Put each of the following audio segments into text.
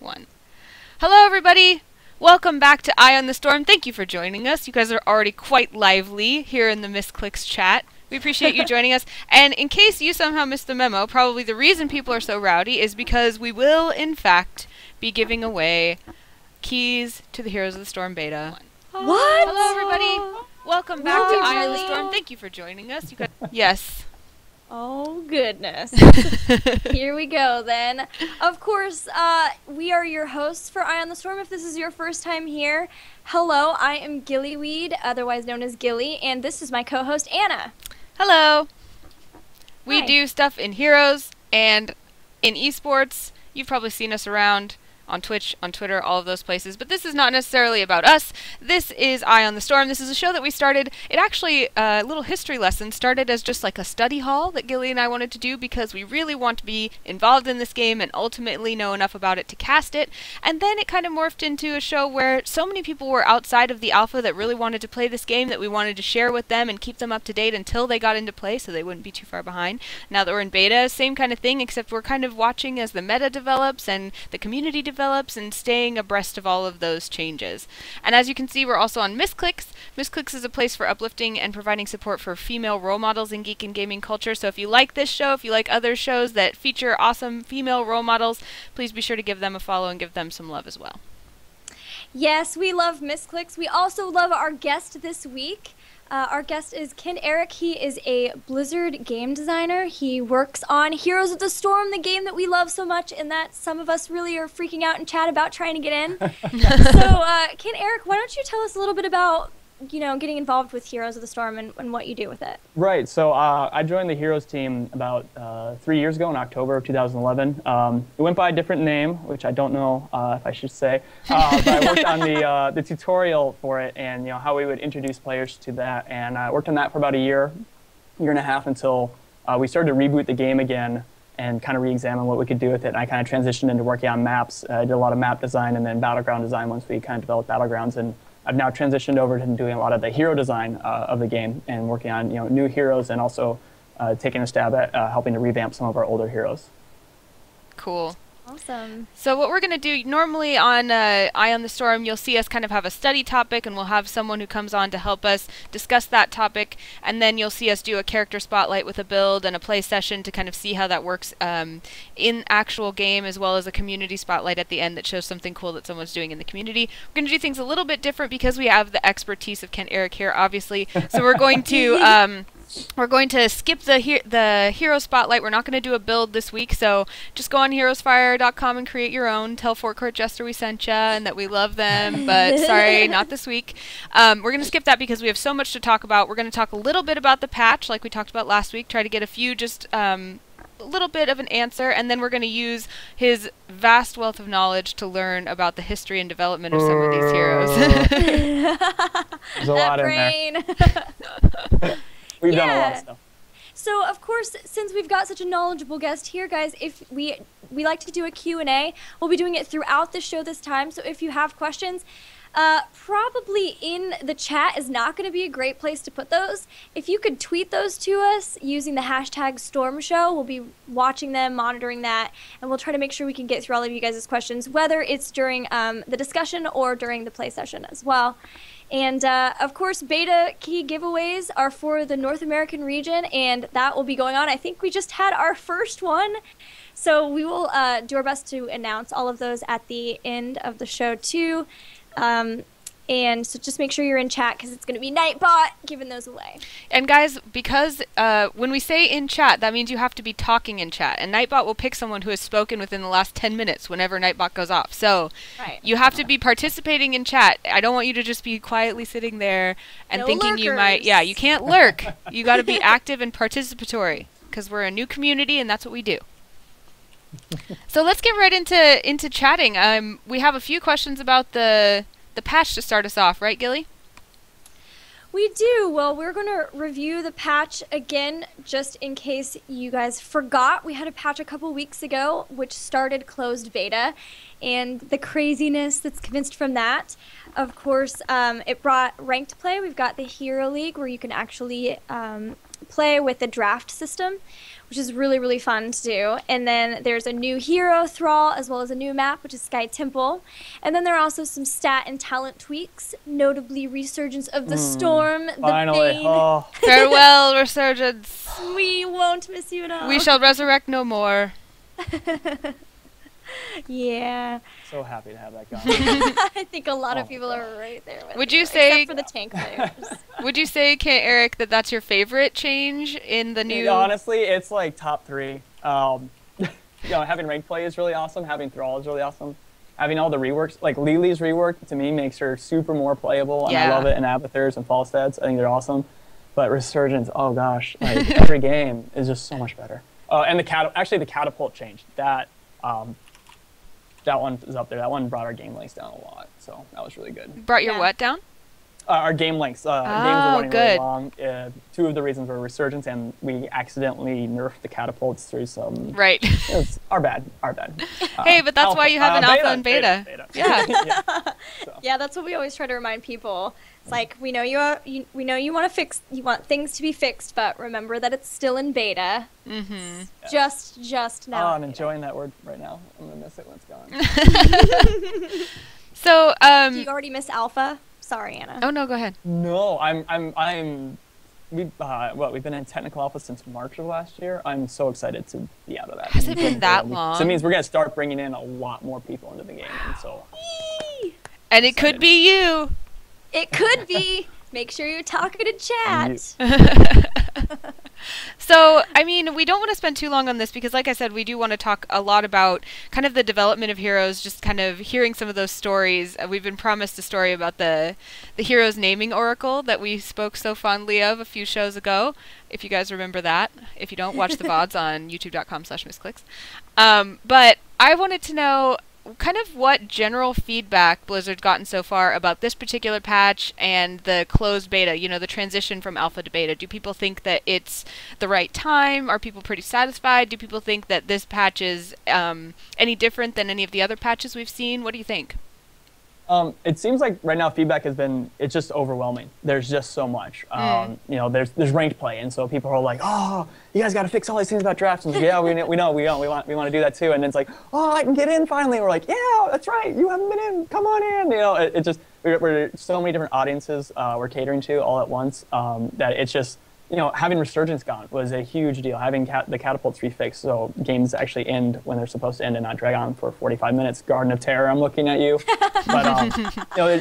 One. Hello, everybody. Welcome back to Eye on the Storm. Thank you for joining us. You guys are already quite lively here in the Misscliks chat. We appreciate you joining us. And in case you somehow missed the memo, probably the reason people are so rowdy is because we will, in fact, be giving away keys to the Heroes of the Storm beta. What? Hello, everybody. Welcome back to Eye on the Storm. Thank you for joining us. You guys yes. Oh, goodness. Here we go, then. Of course, we are your hosts for Eye on the Storm. If this is your first time here, hello, I am Gillyweed, otherwise known as Gilly, and this is my co-host, Anna. Hello. We Hi. do stuff in Heroes and in esports. You've probably seen us around on Twitch, on Twitter, all of those places. But this is not necessarily about us. This is Eye on the Storm. This is a show that we started. It actually, a little history lesson, started as just like a study hall that Gilly and I wanted to do because we really want to be involved in this game and ultimately know enough about it to cast it. And then it kind of morphed into a show where so many people were outside of the alpha that really wanted to play this game that we wanted to share with them and keep them up to date until they got into play so they wouldn't be too far behind. Now that we're in beta, same kind of thing, except we're kind of watching as the meta develops and the community develops and staying abreast of all of those changes. And as you can see, we're also on Misscliks. Misscliks is a place for uplifting and providing support for female role models in geek and gaming culture. So if you like this show, if you like other shows that feature awesome female role models, please be sure to give them a follow and give them some love as well. Yes, we love Misscliks. We also love our guest this week. Our guest is Kent-Erik. He is a Blizzard game designer. He works on Heroes of the Storm, the game that we love so much and that some of us really are freaking out in chat about trying to get in. So, Kent-Erik, why don't you tell us a little bit about, getting involved with Heroes of the Storm and what you do with it? Right. So I joined the Heroes team about 3 years ago in October of 2011. It went by a different name, which I don't know if I should say. But I worked on the tutorial for it and how we would introduce players to that. And I worked on that for about a year and a half until we started to reboot the game again and kind of re-examine what we could do with it. And I kind of transitioned into working on maps. I did a lot of map design and then battleground design once we kind of developed battlegrounds. And I've now transitioned over to doing a lot of the hero design of the game and working on new heroes and also taking a stab at helping to revamp some of our older heroes. Cool. Awesome. So what we're going to do, normally on Eye on the Storm, you'll see us kind of have a study topic, and we'll have someone who comes on to help us discuss that topic, and then you'll see us do a character spotlight with a build and a play session to kind of see how that works in actual game, as well as a community spotlight at the end that shows something cool that someone's doing in the community. We're going to do things a little bit different because we have the expertise of Kent-Erik here, obviously. So we're going to... We're going to skip the hero spotlight. We're not going to do a build this week, so just go on heroesfire.com and create your own. Tell Fort Court Jester we sent ya and that we love them, but sorry, not this week. We're going to skip that because we have so much to talk about. We're going to talk a little bit about the patch, like we talked about last week, try to get a few just a little bit of an answer, and then we're going to use his vast wealth of knowledge to learn about the history and development of some of these heroes. There's a lot in there. We've done a lot of stuff. So, of course, since we've got such a knowledgeable guest here, guys, if we like to do a Q&A, we'll be doing it throughout the show this time. So if you have questions, probably in the chat is not going to be a great place to put those. If you could tweet those to us using the hashtag StormShow, we'll be watching them, monitoring that, and we'll try to make sure we can get through all of you guys' questions, whether it's during the discussion or during the play session as well. And, of course, beta key giveaways are for the North American region, and that will be going on. I think we just had our first one, so we will do our best to announce all of those at the end of the show, too. And so just make sure you're in chat because it's going to be Nightbot giving those away. And guys, because when we say in chat, that means you have to be talking in chat. And Nightbot will pick someone who has spoken within the last 10 minutes whenever Nightbot goes off. So you have to be participating in chat. I don't want you to just be quietly sitting there and thinking lurkers. you might... Yeah, you can't lurk. You got to be active and participatory because we're a new community and that's what we do. So let's get right into chatting. We have a few questions about the patch to start us off, right, Gilly? We do. Well, we're going to review the patch again, just in case you guys forgot. We had a patch a couple weeks ago, which started closed beta, and the craziness that's convinced from that. Of course, it brought ranked play. We've got the Hero League, where you can actually play with the draft system, which is really, really fun to do. And then there's a new hero, Thrall, as well as a new map, which is Sky Temple. And then there are also some stat and talent tweaks, notably Resurgence of the Storm, Finally. the Bane. Oh. Farewell, Resurgence. We won't miss you at all. We shall resurrect no more. Yeah. So happy to have that gone. I think a lot of people are right there with Would you, you say- except for the tank players. Would you say, Kent-Erik, that that's your favorite change in the new... Honestly, it's like top 3. Having rank play is really awesome. Having Thrall is really awesome. Having all the reworks, like Lily's rework, to me makes her super more playable, and I love it. And Abathur's and Falstead's, I think they're awesome. But Resurgence, oh gosh, like every game is just so much better. And the catapult change, that one is up there. That one brought our game lengths down a lot, so that was really good. Brought your what down? Our game lengths. Games were running really long. 2 of the reasons were Resurgence, and we accidentally nerfed the catapults through some... Right. It was our bad. Hey, but that's why you have an alpha and beta. Yeah. Yeah, that's what we always try to remind people. It's like, we know we know you want things to be fixed, but remember that it's still in beta. Mm-hmm. Just now. Oh, I'm enjoying that word right now. I'm gonna miss it when it's gone. So, Do you already miss alpha? Sorry, Anna. Oh no, go ahead. No, we've been in technical alpha since March of last year. I'm so excited to be out of that. Has it been that long? So it means we're gonna start bringing in a lot more people into the game, and so. And it could be you. It could be. Make sure you're talking to chat. So, I mean, we don't want to spend too long on this because, like I said, we do want to talk a lot about kind of the development of heroes, just kind of hearing some of those stories. We've been promised a story about the heroes naming oracle that we spoke so fondly of a few shows ago, if you guys remember that. If you don't, watch the VODs on youtube.com/Misscliks. But I wanted to know kind of what general feedback Blizzard's gotten so far about this particular patch and the closed beta, the transition from alpha to beta. Do people think that it's the right time? Are people pretty satisfied? Do people think that this patch is any different than any of the other patches we've seen? What do you think? It seems like right now feedback it's just overwhelming. There's just so much. There's ranked play, and so people are like, oh, you guys got to fix all these things about drafts. And it's like, yeah, we know, we want to do that too. And then it's like, oh, I can get in finally. And we're like, yeah, that's right, you haven't been in, come on in. It just we're so many different audiences we're catering to all at once that it's just. Having Resurgence gone was a huge deal. Having the catapults refixed, so games actually end when they're supposed to end and not drag on for 45 minutes. Garden of Terror, I'm looking at you. But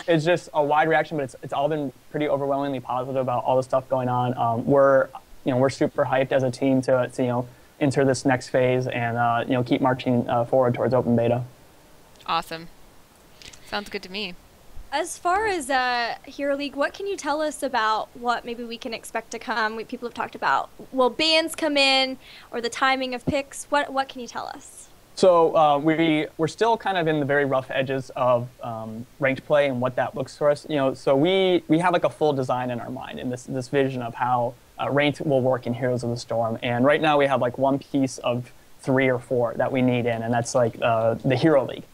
it's just a wide reaction, but it's all been pretty overwhelmingly positive about all the stuff going on. We're super hyped as a team to enter this next phase and keep marching forward towards open beta. Awesome. Sounds good to me. As far as Hero League, what can you tell us about what maybe we can expect to come? People have talked about, will bans come in, or the timing of picks? What can you tell us? So we're still kind of in the very rough edges of ranked play and what that looks for us. So we have like a full design in our mind and this vision of how ranked will work in Heroes of the Storm. And right now we have like one piece of 3 or 4 that we need in, and that's like the Hero League.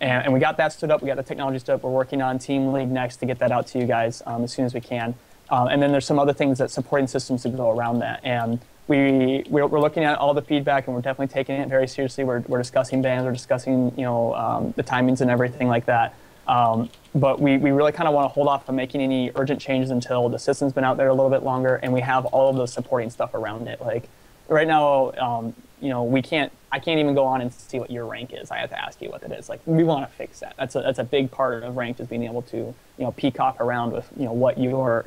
And we got that stood up. We got the technology stood up. We're working on Team League next to get that out to you guys as soon as we can. And then there's some other things that supporting systems to go around that. And we're looking at all the feedback, and we're definitely taking it very seriously. We're discussing bans. We're discussing the timings and everything like that. But we really kind of want to hold off on making any urgent changes until the system's been out there a little bit longer, and we have all of the supporting stuff around it. Like right now, I can't even go on and see what your rank is. I have to ask you what it is. Like, we want to fix that. That's a big part of ranked, is being able to peacock around with what your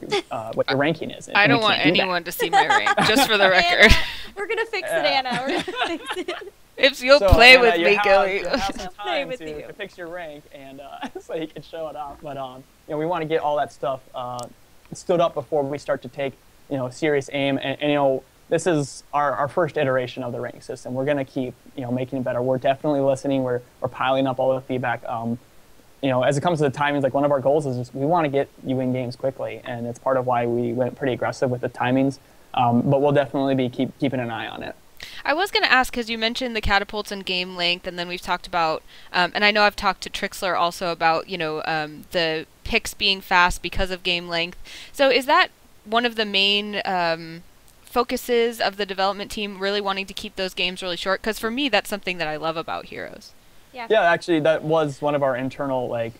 ranking is. I don't want anyone to see my rank, just for the record. Anna, we're gonna fix it, Anna. We're gonna fix it. If you'll play with me, Gilly. You have some time to fix your rank, and so you can show it off. But we want to get all that stuff stood up before we start to take serious aim. And this is our first iteration of the ranking system. We're going to keep, making it better. We're definitely listening. We're piling up all the feedback. As it comes to the timings, like one of our goals is just we want to get you in games quickly, and it's part of why we went pretty aggressive with the timings. But we'll definitely be keeping an eye on it. I was going to ask, because you mentioned the catapults and game length, and then we've talked about, and I know I've talked to Trixler also about, the picks being fast because of game length. So is that one of the main focuses of the development team really wanting to keep those games really short? Because for me, that's something that I love about Heroes. Yeah, actually, that was one of our internal, like,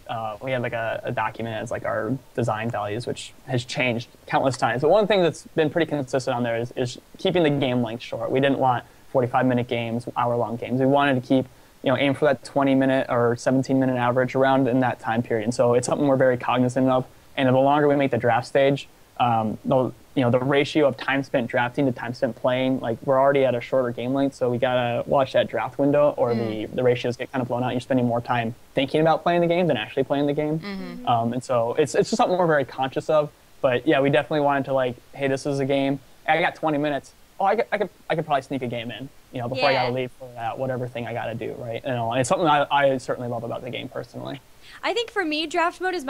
we had like a document as like our design values, which has changed countless times. But one thing that's been pretty consistent on there is keeping the game length short. We didn't want 45-minute games, hour-long games. We wanted to keep, aim for that 20-minute or 17-minute average around in that time period. And so it's something we're very cognizant of. And the longer we make the draft stage, the ratio of time spent drafting to time spent playing, like we're already at a shorter game length, so we gotta watch that draft window, or the ratios get kind of blown out. You're spending more time thinking about playing the game than actually playing the game, and so it's just something we're very conscious of. But yeah, we definitely wanted to like, hey, this is a game. I got 20 minutes. Oh, I could probably sneak a game in, before I gotta leave for that whatever thing I gotta do, right? And it's something I certainly love about the game personally. I think for me, draft mode is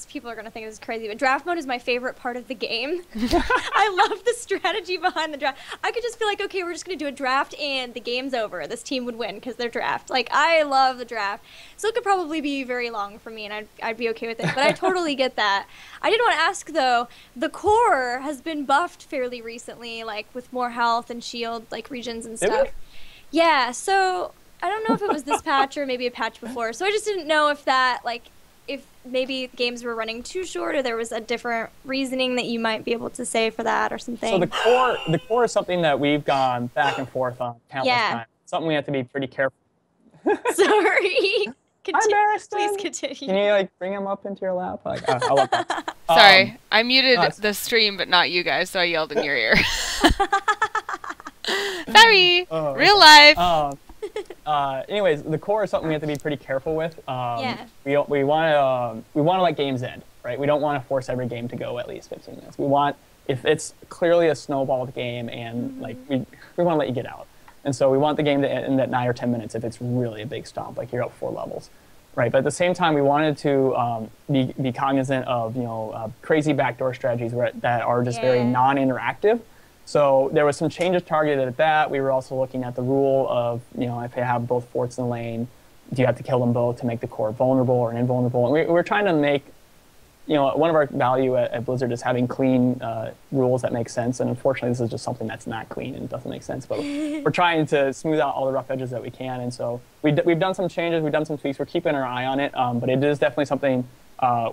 people are going to think this is crazy, but draft mode is my favorite part of the game. I love the strategy behind the draft. I could just feel like, okay, we're just going to do a draft and the game's over. This team would win because they're draft. Like, I love the draft. So it could probably be very long for me, and I'd be okay with it. But I totally get that. I did want to ask, though, the core has been buffed fairly recently, like with more health and shield, like regions and stuff. Yeah, so I don't know if it was this patch or maybe a patch before. So I just didn't know if that, like, if maybe games were running too short or there was a different reasoning that you might be able to say for that or something. So the core is something that we've gone back and forth on countless times. Something we have to be pretty careful. Sorry. Please continue. Can you like bring him up into your lap? Like, I love that. Sorry, I muted the stream, but not you guys, so I yelled in your ear. Sorry, real life. Anyways, the core is something we have to be pretty careful with. We want to let games end, right? We don't want to force every game to go at least 15 minutes. We want, if it's clearly a snowballed game and like we want to let you get out. And so we want the game to end at 9 or 10 minutes if it's really a big stomp, like you're up 4 levels, right? But at the same time, we wanted to be cognizant of crazy backdoor strategies that are just very non-interactive. So there was some changes targeted at that. We were also looking at the rule of, if you have both forts in the lane, do you have to kill them both to make the core vulnerable or invulnerable? And we're trying to make, one of our value at Blizzard is having clean rules that make sense. And unfortunately, this is just something that's not clean and doesn't make sense. But we're trying to smooth out all the rough edges that we can. And so we've done some changes, we've done some tweaks. We're keeping our eye on it. But it is definitely something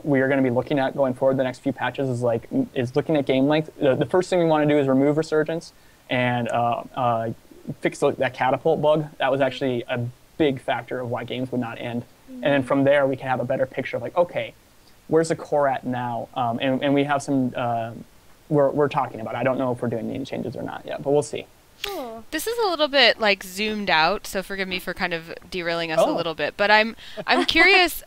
we are going to be looking at going forward. The next few patches is looking at game length. The first thing we want to do is remove resurgence and fix that catapult bug. That was actually a big factor of why games would not end. And then from there, we can have a better picture of like, okay, where's the core at now? And we have some we're talking about. I don't know if we're doing any changes or not yet, but we'll see. Cool. This is a little bit like zoomed out, so forgive me for kind of derailing us a little bit. But I'm curious.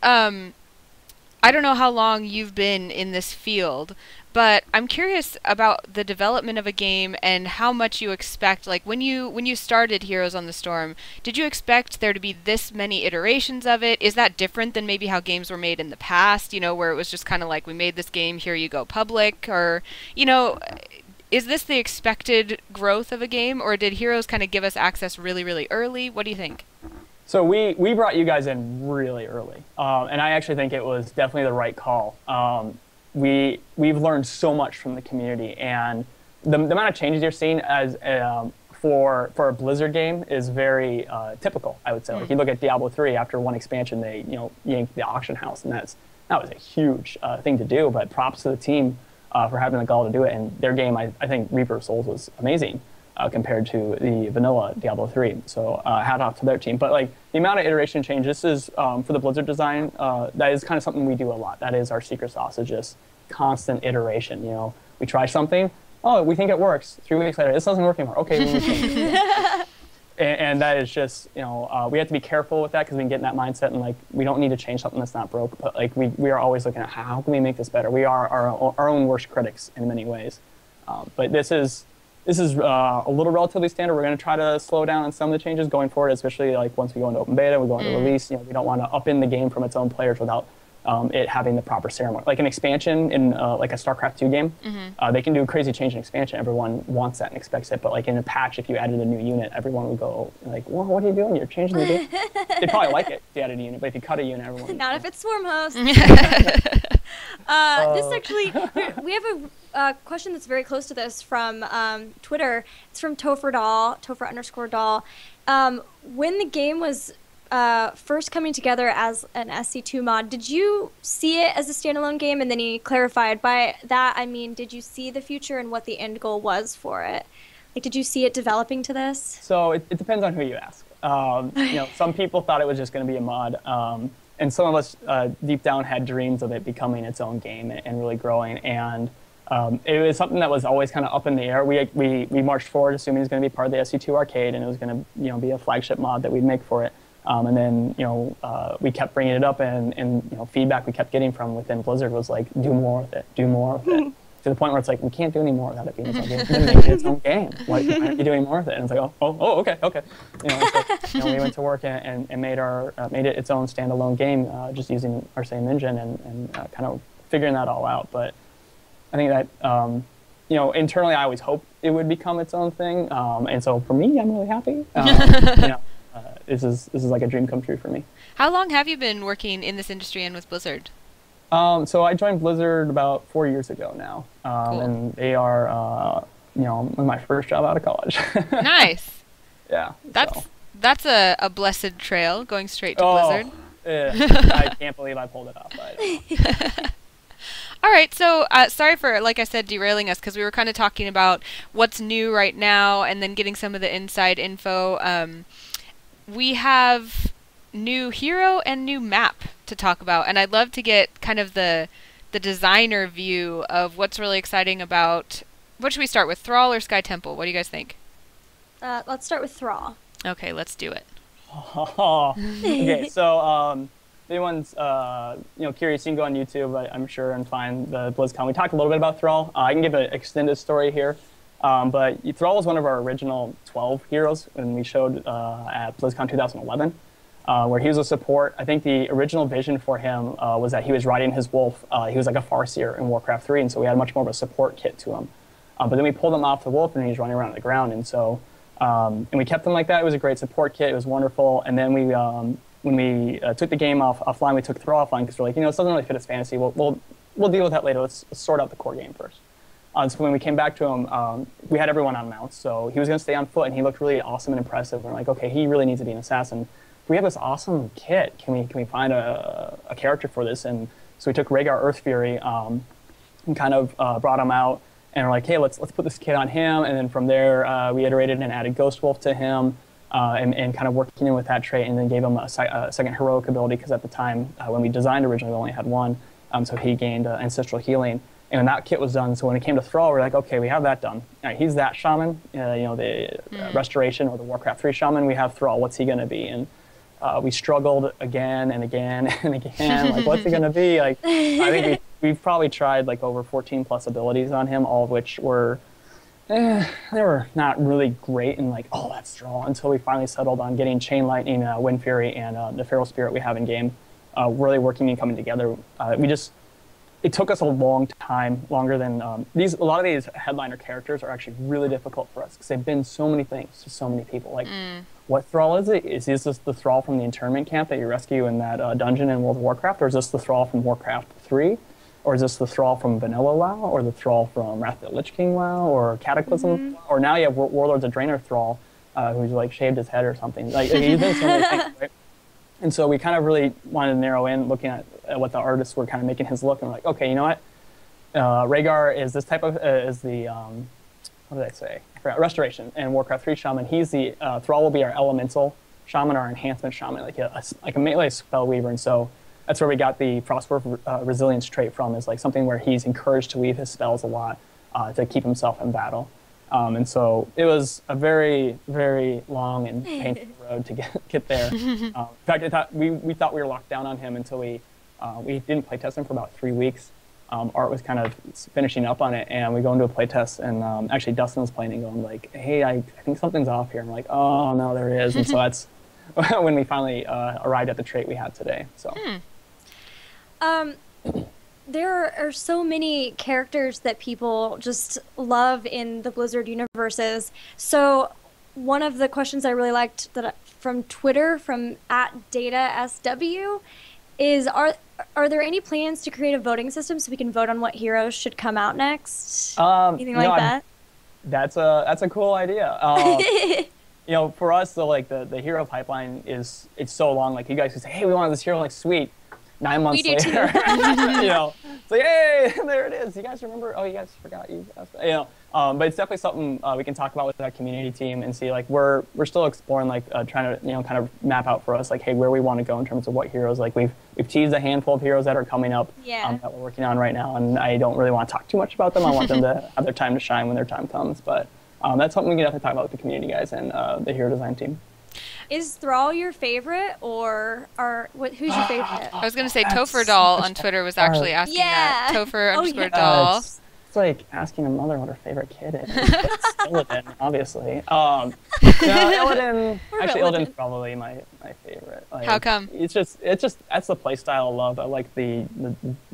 I don't know how long you've been in this field, but I'm curious about the development of a game and how much you expect. Like when you started Heroes on the Storm, did you expect there to be this many iterations of it? Is that different than maybe how games were made in the past, where it was just kind of like, we made this game, here you go public? Or, is this the expected growth of a game, or did Heroes kind of give us access really, really early? What do you think? So we brought you guys in really early, and I actually think it was definitely the right call. We've learned so much from the community, and the amount of changes you're seeing as for a Blizzard game is very typical, I would say. Like you look at Diablo 3, after one expansion, they yanked the auction house, and that was a huge thing to do. But props to the team for having the gall to do it. And their game, I think Reaper of Souls was amazing. Compared to the vanilla Diablo 3. So hat off to their team. But like the amount of iteration change, this is for the Blizzard design, that is kind of something we do a lot. That is our secret sauce, is just constant iteration. We try something, oh, we think it works. 3 weeks later, this doesn't work anymore. Okay, we need to change it. And that is just, we have to be careful with that because we can get in that mindset and like, we don't need to change something that's not broke. But like we are always looking at how can we make this better? We are our own worst critics in many ways. But this is a little relatively standard. We're going to try to slow down on some of the changes going forward, especially like once we go into open beta, we go into release. We don't want to up in the game from its own players without it having the proper ceremony. Like an expansion in like a StarCraft 2 game, they can do a crazy change in expansion. Everyone wants that and expects it. But like in a patch, if you added a new unit, everyone would go like, well, what are you doing? You're changing the game. They'd probably like it if you added a unit, but if you cut a unit, everyone... Not if it's Swarm Host. This actually, we have a question that's very close to this from Twitter. It's from Topher_doll. When the game was first coming together as an SC2 mod, did you see it as a standalone game? And then he clarified, by that I mean, did you see the future and what the end goal was for it? Like, did you see it developing to this? So it depends on who you ask. Some people thought it was just going to be a mod, and some of us deep down had dreams of it becoming its own game and really growing. And it was something that was always kind of up in the air. We marched forward assuming it was going to be part of the SC2 arcade, and it was going to be a flagship mod that we'd make for it. And then we kept bringing it up, and feedback we kept getting from within Blizzard was like, do more with it, do more with it. To the point where it's like, we can't do any more without it being its own game. We're going to make it its own game. Why aren't you doing more with it? And it's like, okay. So, we went to work and made it its own standalone game, just using our same engine and kind of figuring that all out. But I think that internally, I always hoped it would become its own thing. And so for me, I'm really happy. This is like a dream come true for me. How long have you been working in this industry and with Blizzard? So I joined Blizzard about 4 years ago now, Cool. and they are, my first job out of college. Nice. Yeah. That's a blessed trail, going straight to Blizzard. I can't believe I pulled it off. All right, so sorry for, like I said, derailing us, because we were kind of talking about what's new right now and then getting some of the inside info. We have new hero and new map to talk about, and I'd love to get kind of the designer view of what's really exciting about. What should we start with, Thrall or Sky Temple? What do you guys think? Let's start with Thrall. Okay, let's do it. Okay, so if anyone's curious, you can go on YouTube, I'm sure, and find the BlizzCon. We talked a little bit about Thrall. I can give an extended story here, but Thrall was one of our original 12 heroes, and we showed at BlizzCon 2011. Where he was a support. I think the original vision for him was that he was riding his wolf. He was like a Farseer in Warcraft 3, and so we had much more of a support kit to him. But then we pulled him off the wolf, and he's running around on the ground. And so, and we kept him like that. It was a great support kit. It was wonderful. And then when we took the game offline, we took Thrall offline because we're like, it doesn't really fit as fantasy. We'll deal with that later. Let's sort out the core game first. So when we came back to him, we had everyone on mounts. So he was going to stay on foot, and he looked really awesome and impressive. We're like, okay, he really needs to be an assassin. We have this awesome kit. Can we find a character for this? And so we took Rhaegar Earthfury and kind of brought him out, and we're like, hey, let's put this kit on him. And then from there, we iterated and added Ghost Wolf to him, and kind of working in with that trait, and then gave him a second heroic ability, because at the time when we designed originally, we only had one, so he gained ancestral healing. And when that kit was done, so when it came to Thrall, we're like, okay, we have that done. All right, he's that shaman, the Restoration or the Warcraft 3 shaman. We have Thrall. What's he going to be? And we struggled again and again and again. Like, what's it going to be? Like, I think we've probably tried like over 14 plus abilities on him, all of which were, they were not really great. And like, oh, that's Thrall. Until we finally settled on getting Chain Lightning, Wind Fury, and the Feral Spirit we have in game, really working and coming together. It took us a long time, longer than a lot of these headliner characters are actually really difficult for us because they've been so many things to so many people. Like, what Thrall is it? Is this the Thrall from the internment camp that you rescue in that dungeon in World of Warcraft, or is this the Thrall from Warcraft 3? Or is this the Thrall from Vanilla WoW, or the Thrall from Wrath of the Lich King WoW, or Cataclysm? Or now you have Warlords of Draenor Thrall, who's like shaved his head or something. Like, he's been so many things, right? And so we kind of really wanted to narrow in, looking at what the artists were kind of making his look, and we're like, okay, you know what? Rhaegar is this type of, is the, what did I say? I forgot, Restoration and Warcraft 3 Shaman. He's the, Thrall will be our Elemental Shaman, our Enhancement Shaman, like a melee spell weaver. And so that's where we got the Frostwolf Resilience trait from, is like something where he's encouraged to weave his spells a lot to keep himself in battle. And so it was a very, very long and painful road to get there. In fact, we thought we were locked down on him until we didn't play test him for about 3 weeks. Art was kind of finishing up on it, and we go into a play test, and actually Dustin was playing and going like, hey, I think something's off here. I'm like, oh, no, there is. And so that's when we finally arrived at the trait we had today. So. There are so many characters that people just love in the Blizzard universes. So one of the questions I really liked from Twitter, from @DataSW, is are there any plans to create a voting system so we can vote on what heroes should come out next? Anything like that? That's a cool idea. You know, for us, though, like the hero pipeline it's so long. Like you guys can say, hey, we wanted this hero, like sweet. 9 months later, you know, it's like, hey, there it is. You guys remember? Oh, you guys forgot. You know, but it's definitely something we can talk about with our community team and see. Like we're still exploring, like trying to kind of map out for us, like, hey, where we want to go in terms of what heroes. Like we've teased a handful of heroes that are coming up that we're working on right now, and I don't really want to talk too much about them. I want them to have their time to shine when their time comes. But that's something we can definitely talk about with the community guys and the hero design team. Is Thrall your favorite, or who's your favorite? I was going to say Topher Doll on Twitter was actually asking that. Topher _ Doll. It's like asking a mother what her favorite kid is. It's Illidan, obviously. No, Illidan. Actually, Illidan's probably my favorite. Like, how come? It's just that's the play style I love. I like the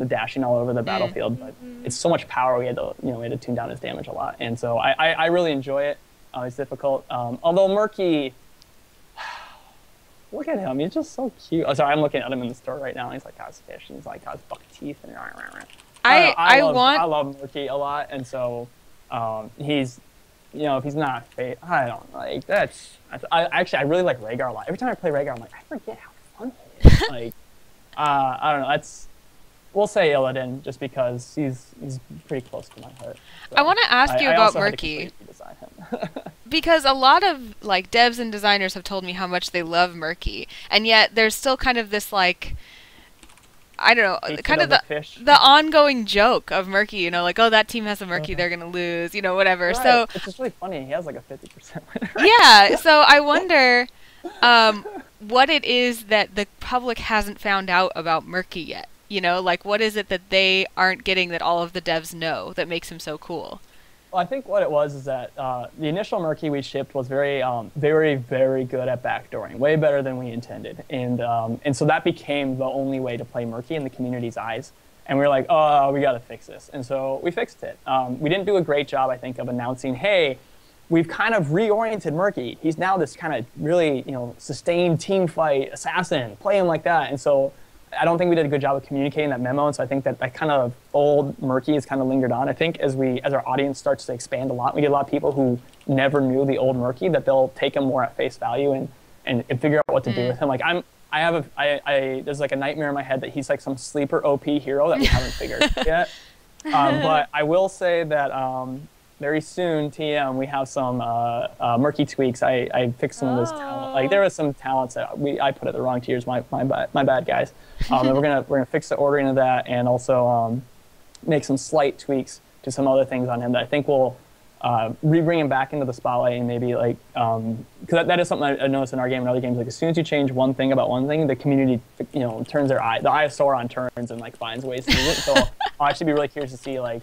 dashing all over the battlefield, but it's so much power. We had to tune down his damage a lot, and so I really enjoy it. It's difficult. Although Murky. Look at him, he's just so cute. Oh, sorry, I'm looking at him in the store right now. He's like got his fish, and he's like got his buck teeth, and I love Murky a lot, and so he's, if he's not I don't like I really like Rhaegar a lot. Every time I play Rhaegar, I'm like, I forget how fun he is. Like, I don't know. We'll say Illidan just because he's pretty close to my heart. So I want to ask you about Murky. Because a lot of like devs and designers have told me how much they love Murky, and yet there's still kind of this like, I don't know, kind of the ongoing joke of Murky, like, oh, that team has a Murky, they're gonna lose, whatever. Right. So it's just really funny. He has like a 50% win rate. Yeah. So I wonder what it is that the public hasn't found out about Murky yet. Like what is it that they aren't getting that all of the devs know that makes him so cool? Well, I think what it was is that the initial Murky we shipped was very, very, very good at backdooring, way better than we intended, and so that became the only way to play Murky in the community's eyes. And we were like, oh, we got to fix this, and so we fixed it. We didn't do a great job, I think, of announcing, hey, we've kind of reoriented Murky. He's now this kind of really, sustained team fight assassin, play him like that, and so. I don't think we did a good job of communicating that memo, and so I think that kind of old Murky has kind of lingered on. I think as our audience starts to expand a lot, we get a lot of people who never knew the old Murky, that they'll take him more at face value and figure out what to do with him. Like there's like a nightmare in my head that he's like some sleeper OP hero that we haven't figured yet. But I will say that very soon, TM, we have some Murky tweaks. I fixed some of his talent. Like there was some talents that I put at the wrong tiers. My bad, guys. And we're gonna fix the ordering of that, and also make some slight tweaks to some other things on him that I think will re-bring him back into the spotlight, and maybe like because that is something I noticed in our game and other games. Like as soon as you change one thing about one thing, the community turns the eye of Sauron turns and like finds ways to do it. So I'll actually be really curious to see like.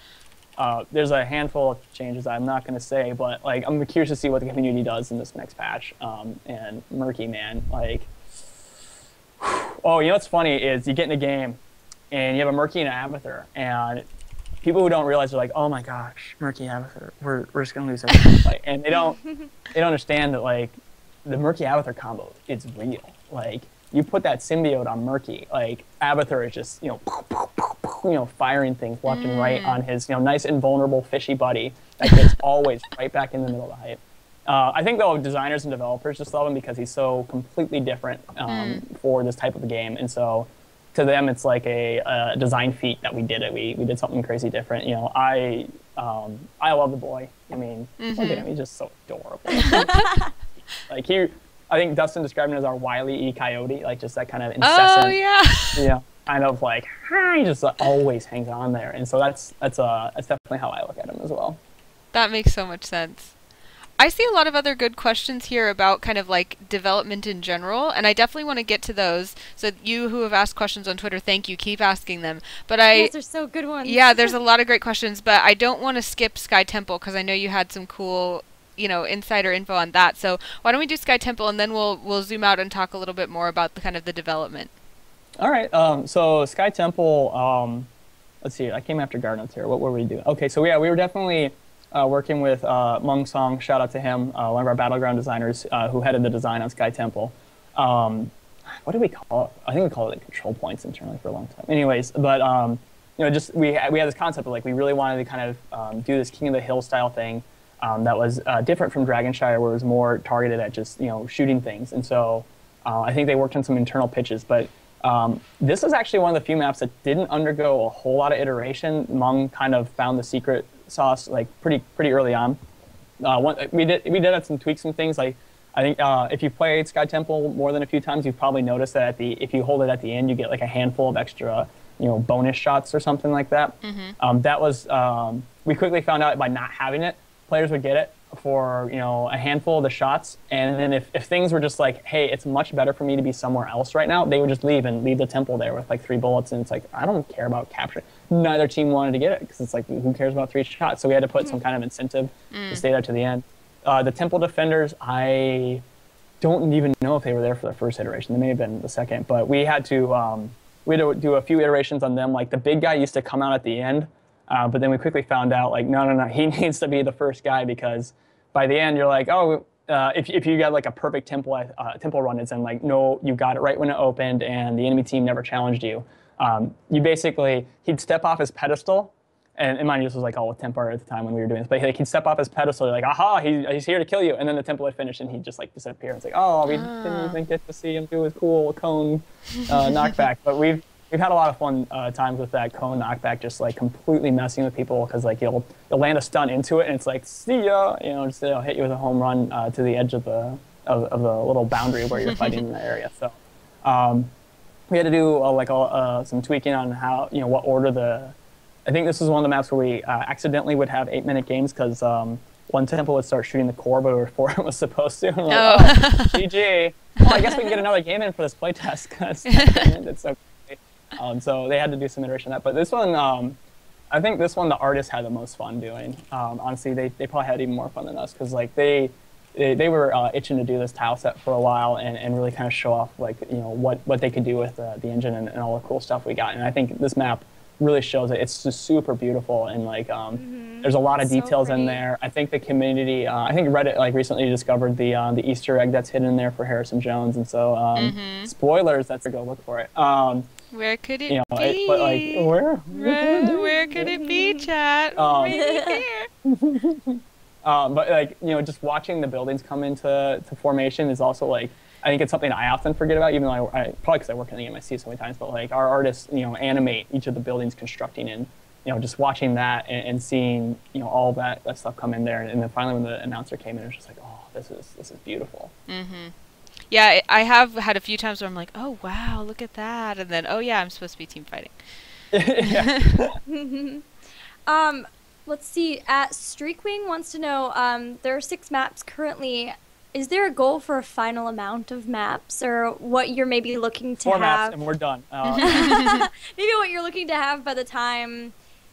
There's a handful of changes I'm not going to say, but like I'm curious to see what the community does in this next patch. And Murky, man, like, oh, what's funny is you get in a game and you have a Murky and an Abathur, and people who don't realize are like, oh my gosh, Murky and Abathur, we're just going to lose every fight, and they don't understand that like the Murky Abathur combo is real. Like you put that symbiote on Murky, like Abathur is just firing things left and right on his nice invulnerable fishy buddy that gets always right back in the middle of the hype. I think though designers and developers just love him because he's so completely different for this type of a game, and so to them it's like a design feat that we did it. We did something crazy different. I love the boy. I mean, look at him, he's just so adorable. Like I think Dustin described him as our Wile E. Coyote, like just that kind of incessant, kind of like he just always hangs on there, and so that's definitely how I look at him as well. That makes so much sense. I see a lot of other good questions here about kind of like development in general, and I definitely want to get to those. So you who have asked questions on Twitter, thank you. Keep asking them. But yes, they're so good ones. Yeah, there's a lot of great questions, but I don't want to skip Sky Temple because I know you had some cool insider info on that. So why don't we do Sky Temple, and then we'll zoom out and talk a little bit more about the kind of the development. All right. So Sky Temple. Let's see. I came after Gardens here. What were we doing? Okay. So yeah, we were definitely working with Mung Song. Shout out to him, one of our battleground designers who headed the design on Sky Temple. what do we call it? I think we call it like control points internally for a long time. Anyways, but you know, just we had this concept of like we really wanted to kind of do this King of the Hill style thing that was different from Dragonshire, where it was more targeted at just shooting things. And so I think they worked on some internal pitches, but this is actually one of the few maps that didn't undergo a whole lot of iteration. Mung kind of found the secret sauce like pretty early on. We did have some tweaks and things. Like I think if you played Sky Temple more than a few times, you've probably noticed that if you hold it at the end, you get like a handful of extra bonus shots or something like that. That was we quickly found out by not having it, players would get it for a handful of the shots, and then if things were just like, hey, it's much better for me to be somewhere else right now, they would just leave the temple there with like 3 bullets, and it's like, I don't care about capturing. Neither team wanted to get it because it's like, who cares about 3 shots? So we had to put some kind of incentive to stay there to the end. The temple defenders, I don't even know if they were there for the first iteration. They may have been the second, but we had to do a few iterations on them. Like the big guy used to come out at the end. But then we quickly found out, like, no, he needs to be the first guy, because by the end you're like, oh, if you got like a perfect temple run, it's in like, no, you got it right when it opened, and the enemy team never challenged you. You basically, he'd step off his pedestal, and mind you, this was like all with temp art at the time when we were doing this, but like, he'd step off his pedestal, you're like, aha, he's here to kill you, and then the temple would finish, and he'd just like disappear. It's like, oh, we didn't even get to see him do his cool cone knockback, but we've had a lot of fun times with that cone knockback, just like completely messing with people, because like you'll land a stun into it, and it's like, see ya, just hit you with a home run to the edge of the little boundary where you're fighting in the area. So we had to do some tweaking on how what order I think this was one of the maps where we accidentally would have 8-minute games, because one temple would start shooting the core, but before it was supposed to. And like, GG. Well, I guess we can get another game in for this playtest, because it's so. So they had to do some iteration of that. But this one, I think this one the artists had the most fun doing. Honestly, they probably had even more fun than us, because like they were itching to do this tile set for a while and really kind of show off like what they could do with the engine and all the cool stuff we got. And I think this map really shows it. It's just super beautiful, and like there's a lot of details in there. I think the community, I think Reddit like recently discovered the Easter egg that's hidden in there for Harrison Jones, and so spoilers, that's to go look for it. Where could it be? But like, where could it be, chat? But like, just watching the buildings come into formation is also like, I think it's something I often forget about, even though I probably because I work in the MIC so many times. But like our artists, animate each of the buildings constructing, and just watching that and seeing all that stuff come in there, and then finally when the announcer came in, it was just like, oh, this is beautiful. Yeah, I have had a few times where I'm like, oh, wow, look at that. And then, oh, yeah, I'm supposed to be team fighting. Let's see. Streakwing wants to know, there are 6 maps currently. Is there a goal for a final amount of maps, or what you're maybe looking to 4 have? maps and we're done. Maybe what you're looking to have by the time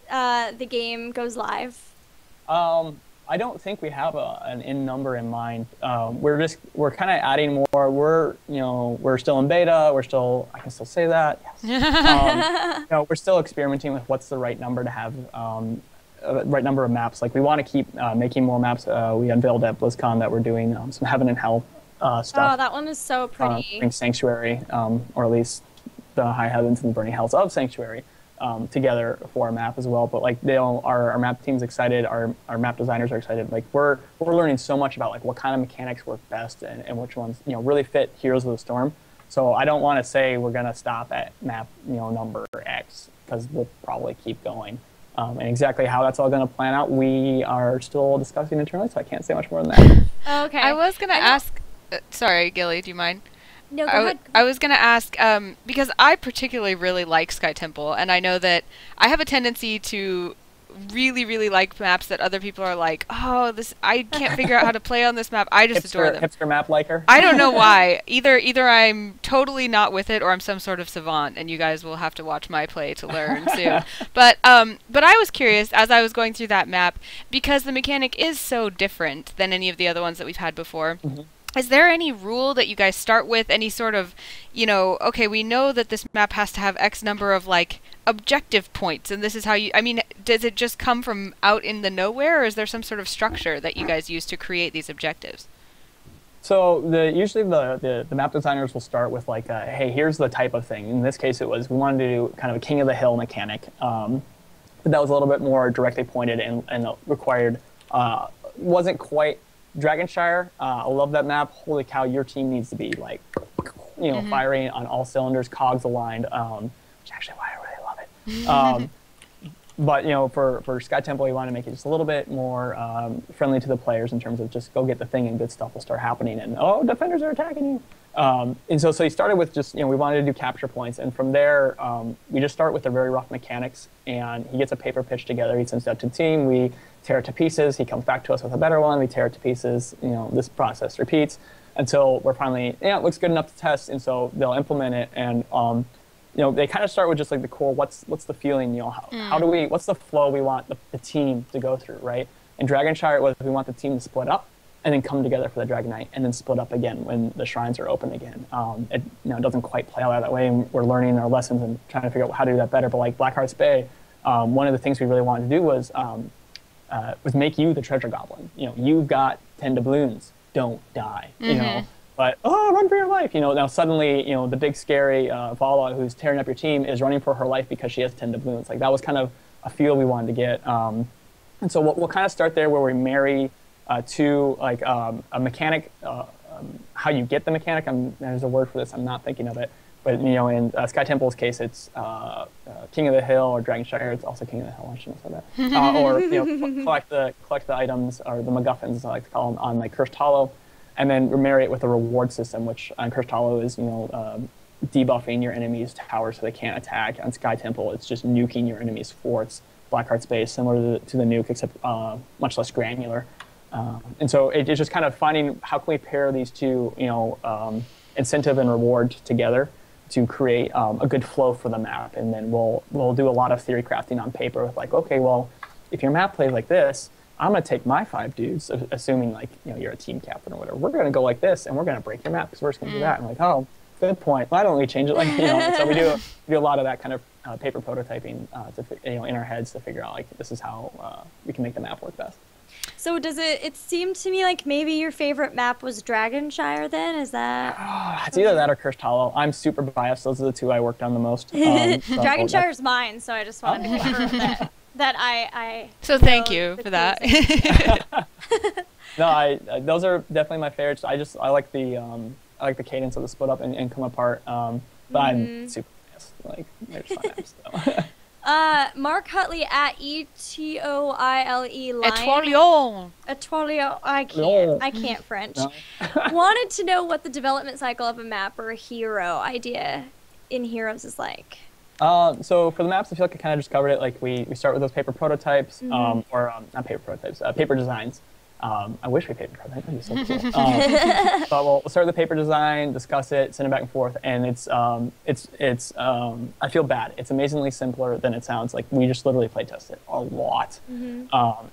the game goes live? I don't think we have an in number in mind. We're kind of adding more. We're still in beta. I can still say that. Yes. We're still experimenting with what's the right number to have, right number of maps. Like we want to keep making more maps. We unveiled at BlizzCon that we're doing some Heaven and Hell stuff. Oh, that one is so pretty. Sanctuary, or at least the High Heavens and the Burning Hells of Sanctuary. Together for a map as well, but like our map team's excited, our map designers are excited. Like we're learning so much about like what kind of mechanics work best and which ones really fit Heroes of the Storm. So I don't want to say we're gonna stop at map number X, because we'll probably keep going. And exactly how that's all gonna plan out, we are still discussing internally, so I can't say much more than that. Okay. I was gonna ask. Sorry, Gilly, do you mind? No, go ahead. I was going to ask, because I particularly really like Sky Temple, and I know that I have a tendency to really, really like maps that other people are like, oh, I can't figure out how to play on this map. I just adore them. Hipster map liker? I don't know why. Either I'm totally not with it, or I'm some sort of savant, and you guys will have to watch my play to learn soon. But I was curious, as I was going through that map, because the mechanic is so different than any of the other ones that we've had before. Is there any rule that you guys start with? Any sort of, okay, we know that this map has to have X number of, like, objective points, and this is how does it just come from out in the nowhere, or is there some sort of structure that you guys use to create these objectives? So usually the map designers will start with like, hey, here's the type of thing. In this case, it was we wanted to do kind of a king of the hill mechanic, but that was a little bit more directly pointed and required wasn't quite Dragonshire. I love that map. Holy cow, your team needs to be like, firing on all cylinders, cogs aligned, which is actually why I really love it. But for Sky Temple, we want to make it just a little bit more friendly to the players in terms of just go get the thing and good stuff will start happening. And defenders are attacking you. And so he started with just we wanted to do capture points, and from there we just start with the very rough mechanics. And he gets a paper pitch together. He sends it out to the team. We tear it to pieces. He comes back to us with a better one. We tear it to pieces. This process repeats until we're finally it looks good enough to test. And so they'll implement it and. They kind of start with just like the core. What's the feeling? How do we? What's the flow we want the team to go through, right? In Dragonshire, it was we want the team to split up and then come together for the Dragon Knight, and then split up again when the shrines are open again. It doesn't quite play out that way, and we're learning our lessons and trying to figure out how to do that better. But like Blackheart's Bay, one of the things we really wanted to do was make you the treasure goblin. You've got 10 doubloons. Don't die. But, run for your life. Now suddenly, the big scary Vala who's tearing up your team is running for her life because she has 10 doubloons. Like, that was kind of a feel we wanted to get. And so we'll kind of start there where we marry to, like, a mechanic, how you get the mechanic. There's a word for this. I'm not thinking of it. But, in Sky Temple's case, it's King of the Hill, or Dragonshire. It's also King of the Hill. I shouldn't have said that. Or, collect the items, or the MacGuffins, as I like to call them, on, like, Cursed Hollow. And then marry it with a reward system, which on Cursed Hollow is, debuffing your enemy's towers so they can't attack. On Sky Temple, it's just nuking your enemy's forts. Blackheart's Bay, similar to the nuke, except much less granular. And so it's just kind of finding how can we pair these two, incentive and reward together to create a good flow for the map. And then we'll do a lot of theory crafting on paper with like, okay, well, if your map plays like this, I'm going to take my 5 dudes, assuming like you're a team captain or whatever. We're going to go like this, and we're going to break your map because we're just going to do that. And I'm like, oh, good point. Why don't we change it? Like so we do a lot of that kind of paper prototyping in our heads to figure out like this is how we can make the map work best. So it seemed to me like maybe your favorite map was Dragonshire then? Is that? It's either that or Cursed Hollow. I'm super biased. Those are the two I worked on the most. Dragonshire's mine, so I just wanted to confirm that I So thank you for that. No, those are definitely my favorites. I like the cadence of the split up and come apart. But I'm super biased. Like they're just fun apps. So. Mark Hutley at ETOILE Etoile. Etoile. I can't French. No. Wanted to know what the development cycle of a map or a hero idea in Heroes is like. So for the maps, I feel like I kind of just covered it. Like we start with those paper prototypes, not paper prototypes, paper designs. I wish we paper prototypes. That'd be so cool. But we'll start with the paper design, discuss it, send it back and forth, and it's I feel bad. It's amazingly simpler than it sounds. Like we just literally play test it a lot.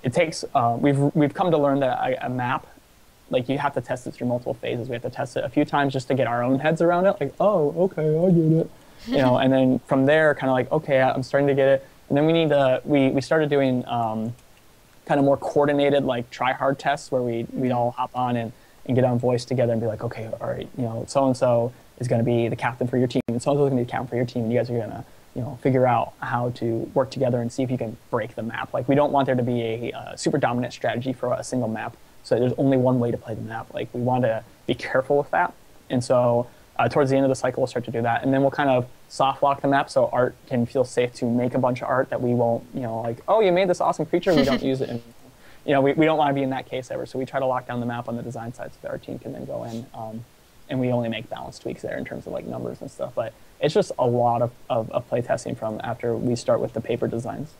It takes we've come to learn that a map, like you have to test it through multiple phases. We have to test it a few times just to get our own heads around it. Like, oh, okay, I get it. And then from there, kind of like, okay, I'm starting to get it. And then we started doing kind of more coordinated, like try-hard tests where we'd all hop on and get on voice together and be like, okay, all right, so-and-so is going to be the captain for your team, and so-and-so is going to be the captain for your team, and you guys are going to, figure out how to work together and see if you can break the map. Like, we don't want there to be a super dominant strategy for a single map, so there's only one way to play the map. Like, we want to be careful with that. And so towards the end of the cycle, we'll start to do that. And then we'll kind of soft lock the map so art can feel safe to make a bunch of art that we won't, like, oh, you made this awesome creature, we don't use it. And, we don't want to be in that case ever. So we try to lock down the map on the design side so that our team can then go in. And we only make balance tweaks there in terms of like numbers and stuff. But it's just a lot of play testing from after we start with the paper designs.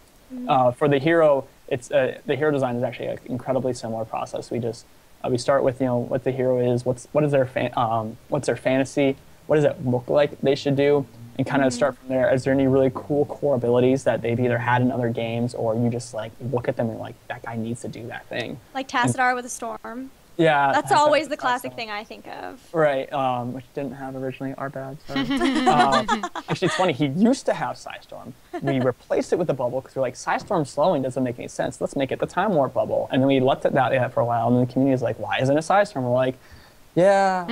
For the hero, the hero design is actually an incredibly similar process. We start with what the hero is, what is their fantasy, what does it look like they should do, and kind of start from there. Is there any really cool core abilities that they've either had in other games, or you just like look at them and like, that guy needs to do that thing. Like Tassadar with a storm. Yeah, that's always the classic thing I think of. Right, which didn't have originally our bad. Actually, it's funny. He used to have Psystorm. We replaced it with the bubble because we're like, Psystorm slowing doesn't make any sense. Let's make it the Time Warp bubble. And then we left it that for a while, and then the community is like, why isn't it Psystorm? We're like, Yeah.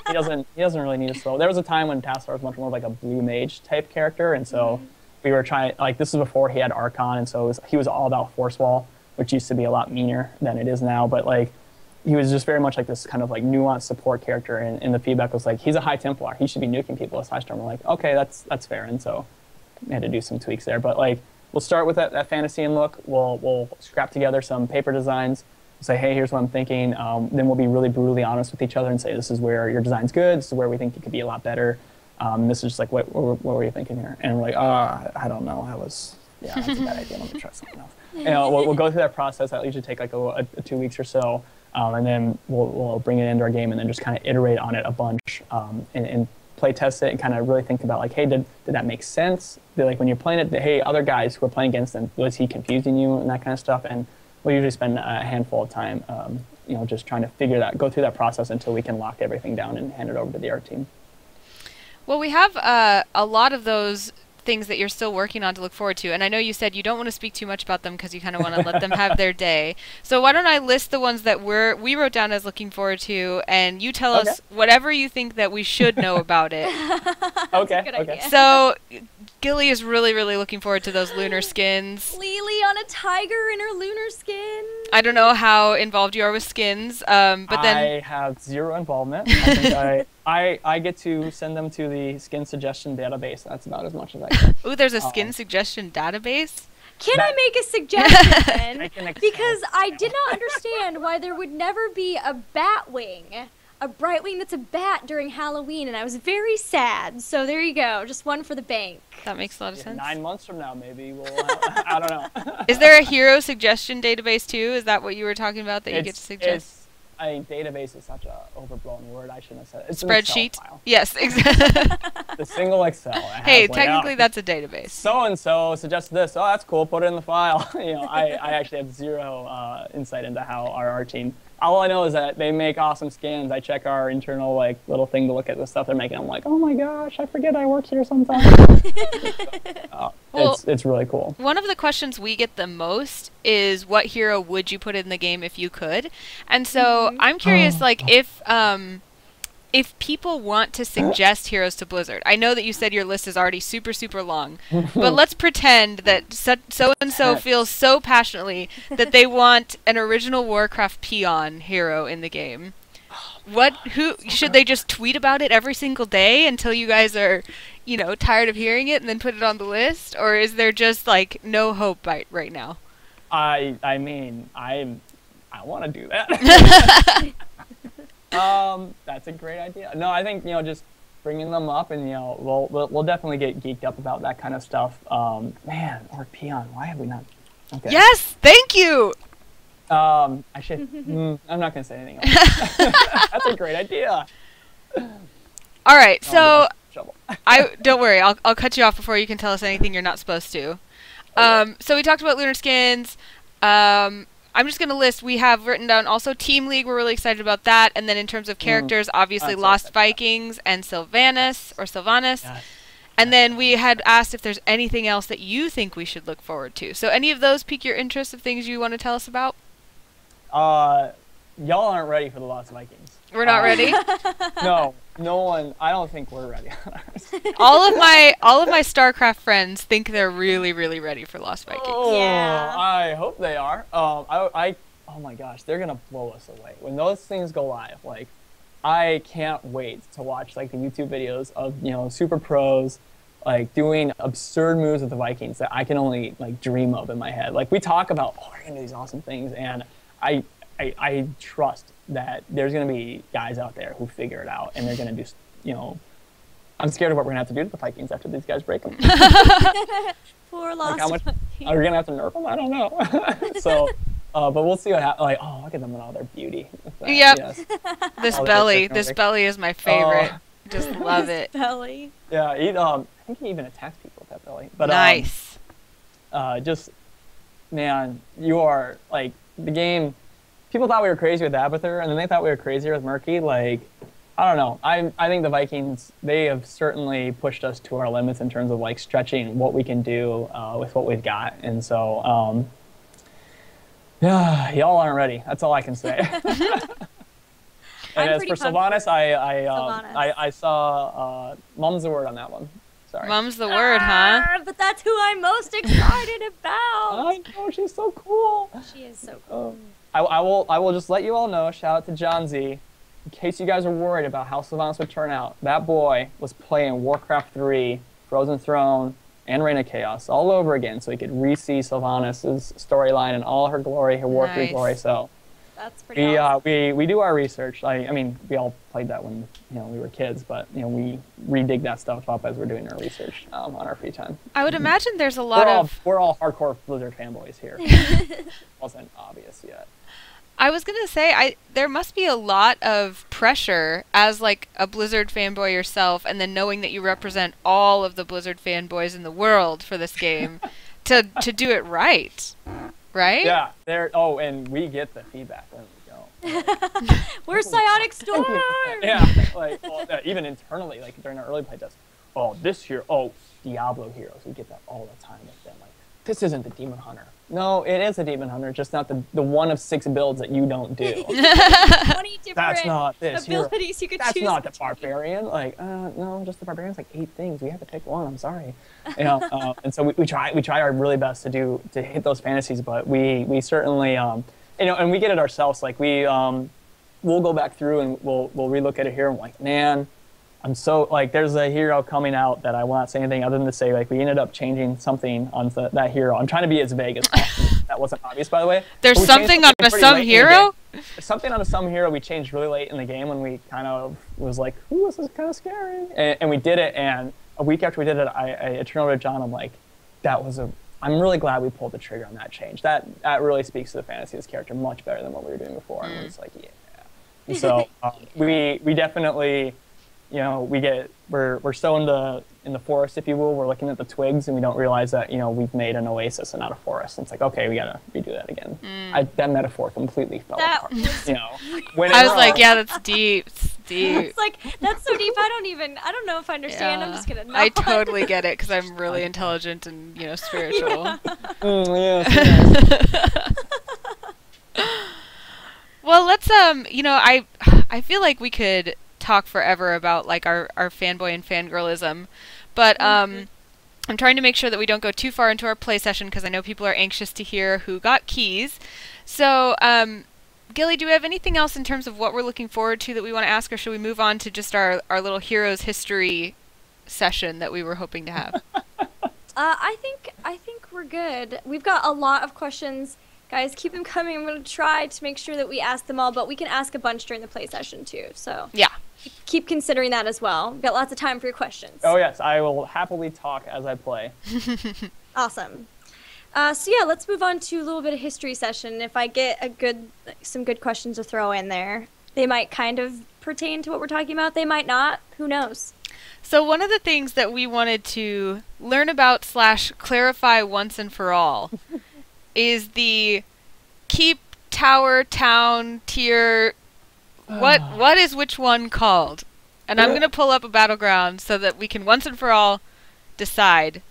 He doesn't really need to slow. There was a time when Tassar was much more like a blue mage type character, and so we were trying, like, this was before he had Archon, and so he was all about Force Wall, which used to be a lot meaner than it is now, but like he was just very much like this kind of like nuanced support character, and the feedback was like, he's a high Templar, he should be nuking people as High Storm. We're like, okay, that's fair, and so we had to do some tweaks there, but like we'll start with that Fantasian look. We'll scrap together some paper designs, say, hey, here's what I'm thinking. Then we'll be really brutally honest with each other and say, this is where your design's good, this is where we think it could be a lot better. This is just like, what were you thinking here? And we're like, I don't know. That's a bad idea. Let me try something else. We'll go through that process. That'll usually take like a 2 weeks or so. And then we'll bring it into our game and then just kind of iterate on it a bunch and play test it and kind of really think about like, hey, did that make sense? Like when you're playing it, hey, other guys who are playing against them, was he confusing you and that kind of stuff? And we'll usually spend a handful of time, just trying to go through that process until we can lock everything down and hand it over to the art team. Well, we have a lot of those things that you're still working on to look forward to, and I know you said you don't want to speak too much about them because you kind of want to let them have their day. So why don't I list the ones that we wrote down as looking forward to, and you tell us whatever you think that we should know about it. Okay. So Gilly is really, really looking forward to those lunar skins. Lily on a tiger in her lunar skin. I don't know how involved you are with skins, but then I have zero involvement. I think I get to send them to the skin suggestion database. That's about as much as I can. Ooh, there's a skin suggestion database? Can I make a suggestion? Because I did not understand why there would never be a bat wing, a bright wing that's a bat during Halloween, and I was very sad. So there you go, just one for the bank. That makes a lot of sense. 9 months from now, maybe we'll. I don't know. Is there a hero suggestion database too? Is that what you were talking about that you get to suggest? Database is such an overblown word. I shouldn't have said it. It's spreadsheet. An Excel file. Yes, exactly. The single Excel. Hey, technically that's a database. So and so suggested this. Oh, that's cool. Put it in the file. I actually have zero insight into how our team. All I know is that they make awesome skins. I check our internal little thing to look at the stuff they're making. I'm like, oh my gosh, I forget I work here sometimes. It's really cool. One of the questions we get the most is, what hero would you put in the game if you could? And so I'm curious, if people want to suggest heroes to Blizzard. I know that you said your list is already super, super long, but let's pretend that so-and-so feels so passionately that they want an original Warcraft peon hero in the game. Who should they just tweet about it every single day until you guys are, tired of hearing it and then put it on the list? Or is there just no hope right now? I want to do that. That's a great idea. No, I think just bringing them up, and we'll definitely get geeked up about that kind of stuff. Man, or peon. Why have we not? Okay. Yes, thank you. I should. I'm not gonna say anything else. That's a great idea. All right, so don't worry. I'll cut you off before you can tell us anything you're not supposed to. So we talked about lunar skins. I'm just going to list, we have written down also Team League, we're really excited about that. And then in terms of characters, obviously Lost Vikings and Sylvanas. Yes. And then we had asked if there's anything else that you think we should look forward to. So any of those pique your interest of things you want to tell us about? Y'all aren't ready for the Lost Vikings. We're not ready? No one. I don't think we're ready. all of my StarCraft friends think they're really, really ready for Lost Vikings. Oh, yeah. I hope they are. Oh my gosh, they're gonna blow us away when those things go live. I can't wait to watch the YouTube videos of super pros doing absurd moves with the Vikings that I can only dream of in my head. We talk about, we're gonna do these awesome things, and I trust that there's going to be guys out there who figure it out, and they're going to do, I'm scared of what we're going to have to do to the Vikings after these guys break them. Poor Lost Vikings. Are we going to have to nerf them? I don't know. So, but we'll see what happens. Look at them in all their beauty. Yep. Yes. This belly is my favorite. Just love it. Belly. Yeah, I think he even attacks people with that belly. But, nice. Man, you are, the game... People thought we were crazy with Abathur, and then they thought we were crazier with Murky. I don't know. I think the Vikings, they have certainly pushed us to our limits in terms of stretching what we can do with what we've got. And so, yeah, y'all aren't ready. That's all I can say. And I'm as pretty for pumped Sylvanas, Sylvanas. I saw mum's the word on that one. Sorry. Mum's the word, huh? But that's who I'm most excited about. I know, she's so cool. She is so cool. I will just let you all know, shout out to John Z, in case you guys are worried about how Sylvanas would turn out. That boy was playing Warcraft 3, Frozen Throne, and Reign of Chaos all over again, so he could re-see Sylvanas' storyline in all her glory, her War 3 glory. So that's pretty awesome. we do our research. I mean, we all played that when we were kids, but we re-dig that stuff up as we're doing our research on our free time. I would imagine there's a lot we're all hardcore Blizzard fanboys here. It wasn't obvious yet. I was gonna say, there must be a lot of pressure as like a Blizzard fanboy yourself, and then knowing that you represent all of the Blizzard fanboys in the world for this game, to do it right, right? Yeah. And we get the feedback when we go. We're Psionic Storm. Yeah. Even internally, like during our early playtests. Diablo heroes. We get that all the time with them. Like, this isn't the Demon Hunter. No, it is a Demon Hunter, just not the one of 6 builds that you don't do. 20 different That's not this abilities you could choose. That's not the Barbarian. Like, no, just the Barbarian's like 8 things. We have to pick one. I'm sorry. And so we try our really best to hit those fantasies, but we certainly and we get it ourselves. Like we'll go back through and we'll relook at a hero and we're like, man, I'm so, like, there's a hero coming out that I won't say anything other than to say, like, we ended up changing something on that hero. I'm trying to be as vague as possible. That wasn't obvious, by the way. There's something on some hero? Something on some hero we changed really late in the game when we kind of was like, ooh, this is kind of scary. And we did it, and a week after we did it, I turned over to John. I'm like, I'm really glad we pulled the trigger on that change. That really speaks to the fantasy of this character much better than what we were doing before. And it's like, yeah. And so we definitely... we're so in the forest, if you will. We're looking at the twigs, and we don't realize that we've made an oasis and not a forest. And it's like, okay, we gotta redo that again. That metaphor completely fell apart. I was like, yeah, that's deep. It's deep. It's like, that's so deep. I don't know if I understand. Yeah. I'm just gonna. I totally get it because I'm really intelligent and spiritual. Yeah. Well, let's I feel like we could talk forever about like our fanboy and fangirlism, but I'm trying to make sure that we don't go too far into our play session because I know people are anxious to hear who got keys. So Gilly, do we have anything else in terms of what we're looking forward to that we want to ask, or should we move on to just our little heroes history session that we were hoping to have? I think we're good. We've got a lot of questions. Guys, keep them coming. I'm going to try to make sure that we ask them all, but we can ask a bunch during the play session too. So yeah, keep considering that as well. We've got lots of time for your questions. Oh yes, I will happily talk as I play. Awesome. So yeah, let's move on to a little bit of history session. If I get some good questions to throw in there, they might kind of pertain to what we're talking about. They might not. Who knows? So one of the things that we wanted to learn about / clarify once and for all is the keep, tower, town, tier. What is which one called? And I'm going to pull up a battleground so that we can once and for all decide.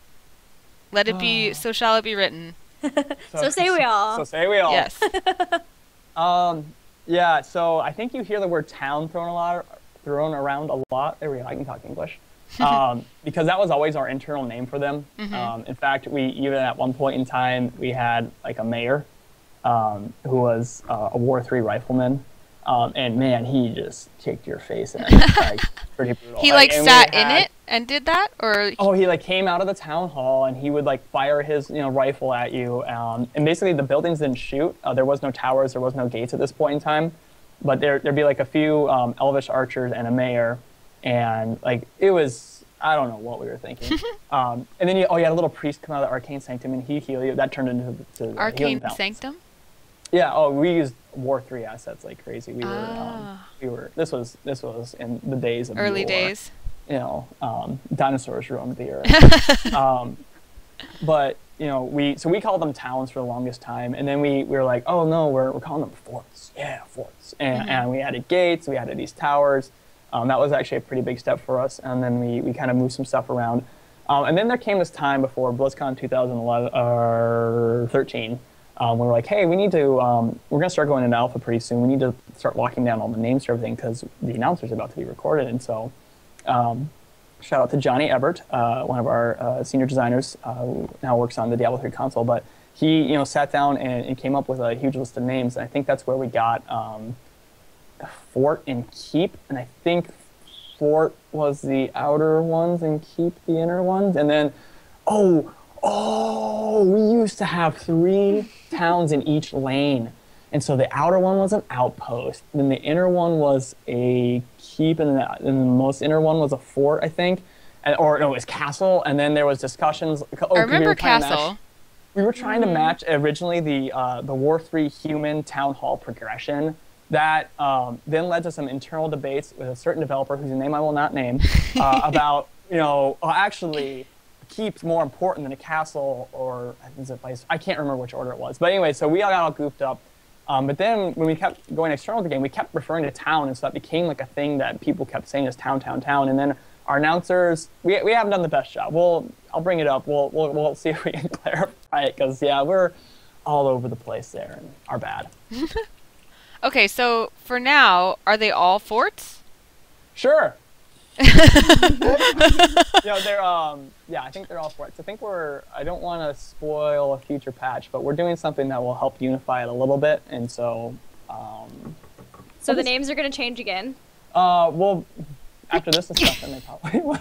Let it be, so shall it be written. So say we all. So say we all. Yes. Yeah, so I think you hear the word town thrown around a lot. There we go, I can talk English. Because that was always our internal name for them. In fact, we even at one point in time, we had like a mayor who was a War 3 rifleman. And man, he just kicked your face in. Like, pretty brutal. He sat in it and did that? Or he came out of the town hall and he would fire his rifle at you. And basically the buildings didn't shoot. There was no towers, there was no gates at this point in time. But there'd be a few elvish archers and a mayor. And it was, I don't know what we were thinking. And then you had a little priest come out of the Arcane Sanctum and he healed you. That turned into Arcane Sanctum? Yeah. We used War 3 assets like crazy. We were. This was in the days of early war. Days. Dinosaurs roamed the earth. But we called them towns for the longest time, and then we were like, oh no, we're calling them forts. Yeah, forts. And we added gates. We added these towers. That was actually a pretty big step for us. And then we kind of moved some stuff around. And then there came this time before BlizzCon 2011 or 13 we were like, hey, we need to, we're going to start going into alpha pretty soon. We need to start locking down all the names for everything because the announcer's about to be recorded. And so shout out to Johnny Ebert, one of our senior designers who now works on the Diablo 3 console. But he, sat down and came up with a huge list of names. And I think that's where we got Fort and Keep. And I think Fort was the outer ones and Keep the inner ones. And then, we used to have 3 towns in each lane. And so the outer one was an outpost. Then the inner one was a keep, and the most inner one was a fort, I think. It was castle. And then there was discussions. I remember castle. We were trying to match originally the War 3 human town hall progression. That then led to some internal debates with a certain developer whose name I will not name about, actually, keeps more important than a castle or a place. I can't remember which order it was. But anyway, so we all got all goofed up. But then when we kept going external with the game, we kept referring to town, and so that became like a thing that people kept saying is town, town, town. And then our announcers, we haven't done the best job. I'll bring it up. We'll see if we can clarify it because we're all over the place there and are bad. Okay, so for now, are they all forts? Sure. They're I think they're all forts. I think I don't want to spoil a future patch, but we're doing something that will help unify it a little bit, and so so the names are going to change again. Well, after this is stuff, then they probably will.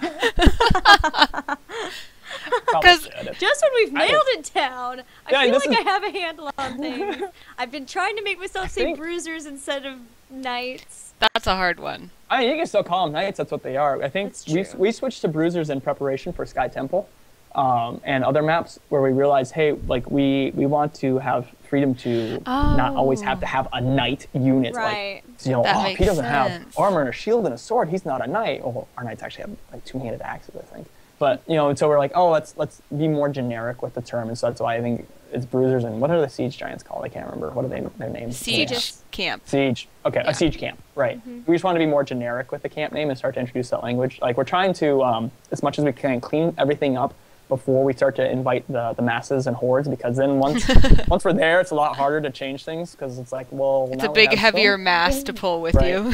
Because just when we've nailed it down, I feel like I have a handle on things. I've been trying to make myself say bruisers instead of knights. That's a hard one. I mean, you can still call them knights. That's what they are. I think we switched to bruisers in preparation for Sky Temple and other maps where we realized, hey, like we want to have freedom to not always have to have a knight unit. Right. Like, if he doesn't have armor and a shield and a sword, he's not a knight. Well, our knights actually have like 2-handed axes, I think. But and so we're like, let's be more generic with the term, and so that's why I think it's bruisers. And what are the siege giants called? I can't remember. What are their names? Siege camp. Siege. Okay, yeah. A siege camp. Right. Mm-hmm. We just want to be more generic with the camp name and start to introduce that language. Like we're trying to, as much as we can, clean everything up before we start to invite the masses and hordes, because then once we're there, it's a lot harder to change things because it's like, it's a big, heavier mass to pull with you.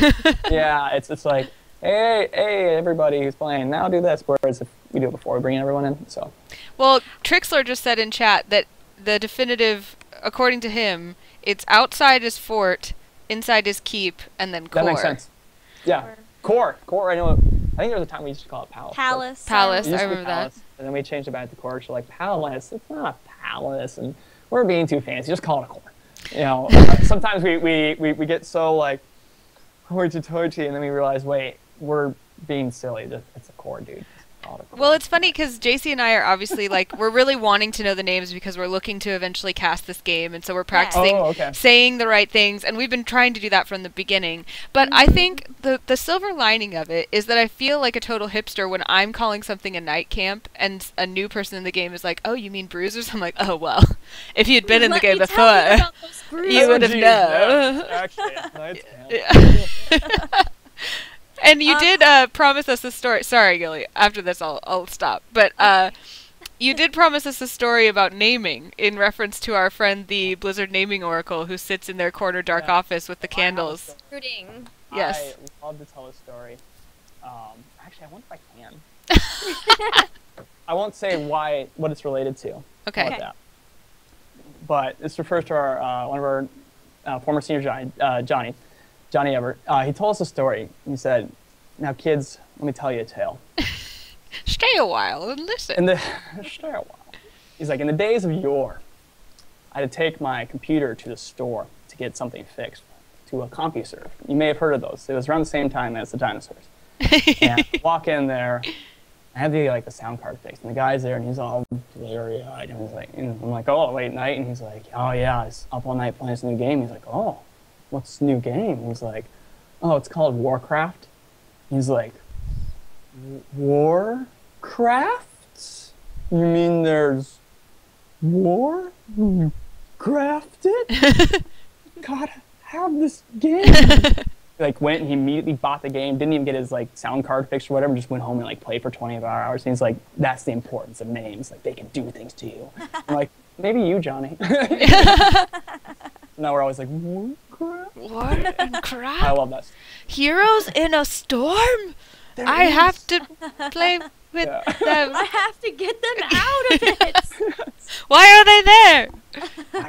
Yeah, it's like. Hey, everybody who's playing, now do this. Whereas if we do it before, we bring everyone in. So, well, Trixler just said in chat that the definitive, according to him, it's outside is fort, inside is keep, and then core. That makes sense. Yeah, core. I know. I think there was a time we used to call it palace. Palace. I remember that. And then we changed it back to core. So like palace, it's not a palace, and we're being too fancy. Just call it a core. Sometimes we get so like hoity-toity, and then we realize, wait. We're being silly. It's a core, dude. Well, it's funny because JC and I are obviously we're really wanting to know the names because we're looking to eventually cast this game, and so we're practicing saying the right things, and we've been trying to do that from the beginning. But I think the silver lining of it is that I feel like a total hipster when I'm calling something a night camp, and a new person in the game is like, "Oh, you mean bruisers?" I'm like, "Oh well, if you'd been in the game before, you would have known." Actually, night camp. And you did promise us a story. Sorry, Gilly. After this, I'll stop. But you did promise us a story about naming in reference to our friend, the Blizzard naming oracle, who sits in their corner dark office with the candles. Rooting. Yes. I love to tell a story. Actually, I wonder if I can. I won't say what it's related to. Okay. That. But this refers to our one of our former senior Johnny Ebert. He told us a story. He said, "Now, kids, let me tell you a tale." Stay a while and listen. Stay a while. He's like, in the days of yore, I had to take my computer to the store to get something fixed, to a CompuServe. You may have heard of those. It was around the same time as the dinosaurs. And I walk in there. I had to get the sound card fixed. And the guy's there, and he's all bleary-eyed. And he's like, I'm like, "Oh, late night?" And he's like, "Oh, yeah, I was up all night playing this new game." He's like, "Oh. What's the new game?" He's like, "Oh, it's called Warcraft." He's like, "Warcraft? You mean there's war? You craft it? Gotta have this game." He went and he immediately bought the game, didn't even get his sound card fixed or whatever, just went home and played for 24 hours. And he's like, "That's the importance of names. They can do things to you." I'm like, maybe you, Johnny. Now we're always like, what crap? What in crap? I love that. Heroes in a storm? I have to play with them. I have to get them out of it. Why are they there?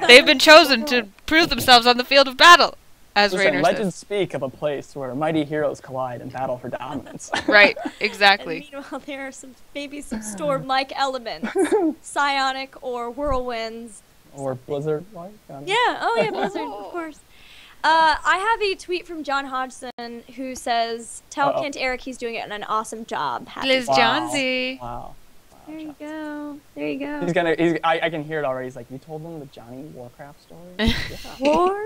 They've been chosen to prove themselves on the field of battle, as Rainer legends says. speak of a place where mighty heroes collide and battle for dominance. Right, exactly. And meanwhile, there are maybe some storm-like elements, psionic or whirlwinds. Or blizzard-like. Yeah, oh yeah, blizzard, of course. I have a tweet from John Hodgson who says, "Tell Kent-Erik he's doing an awesome job." Liz Johnsy. Wow. There you go. There you go. He's gonna. I can hear it already. He's like, "You told them the Johnny Warcraft story." War.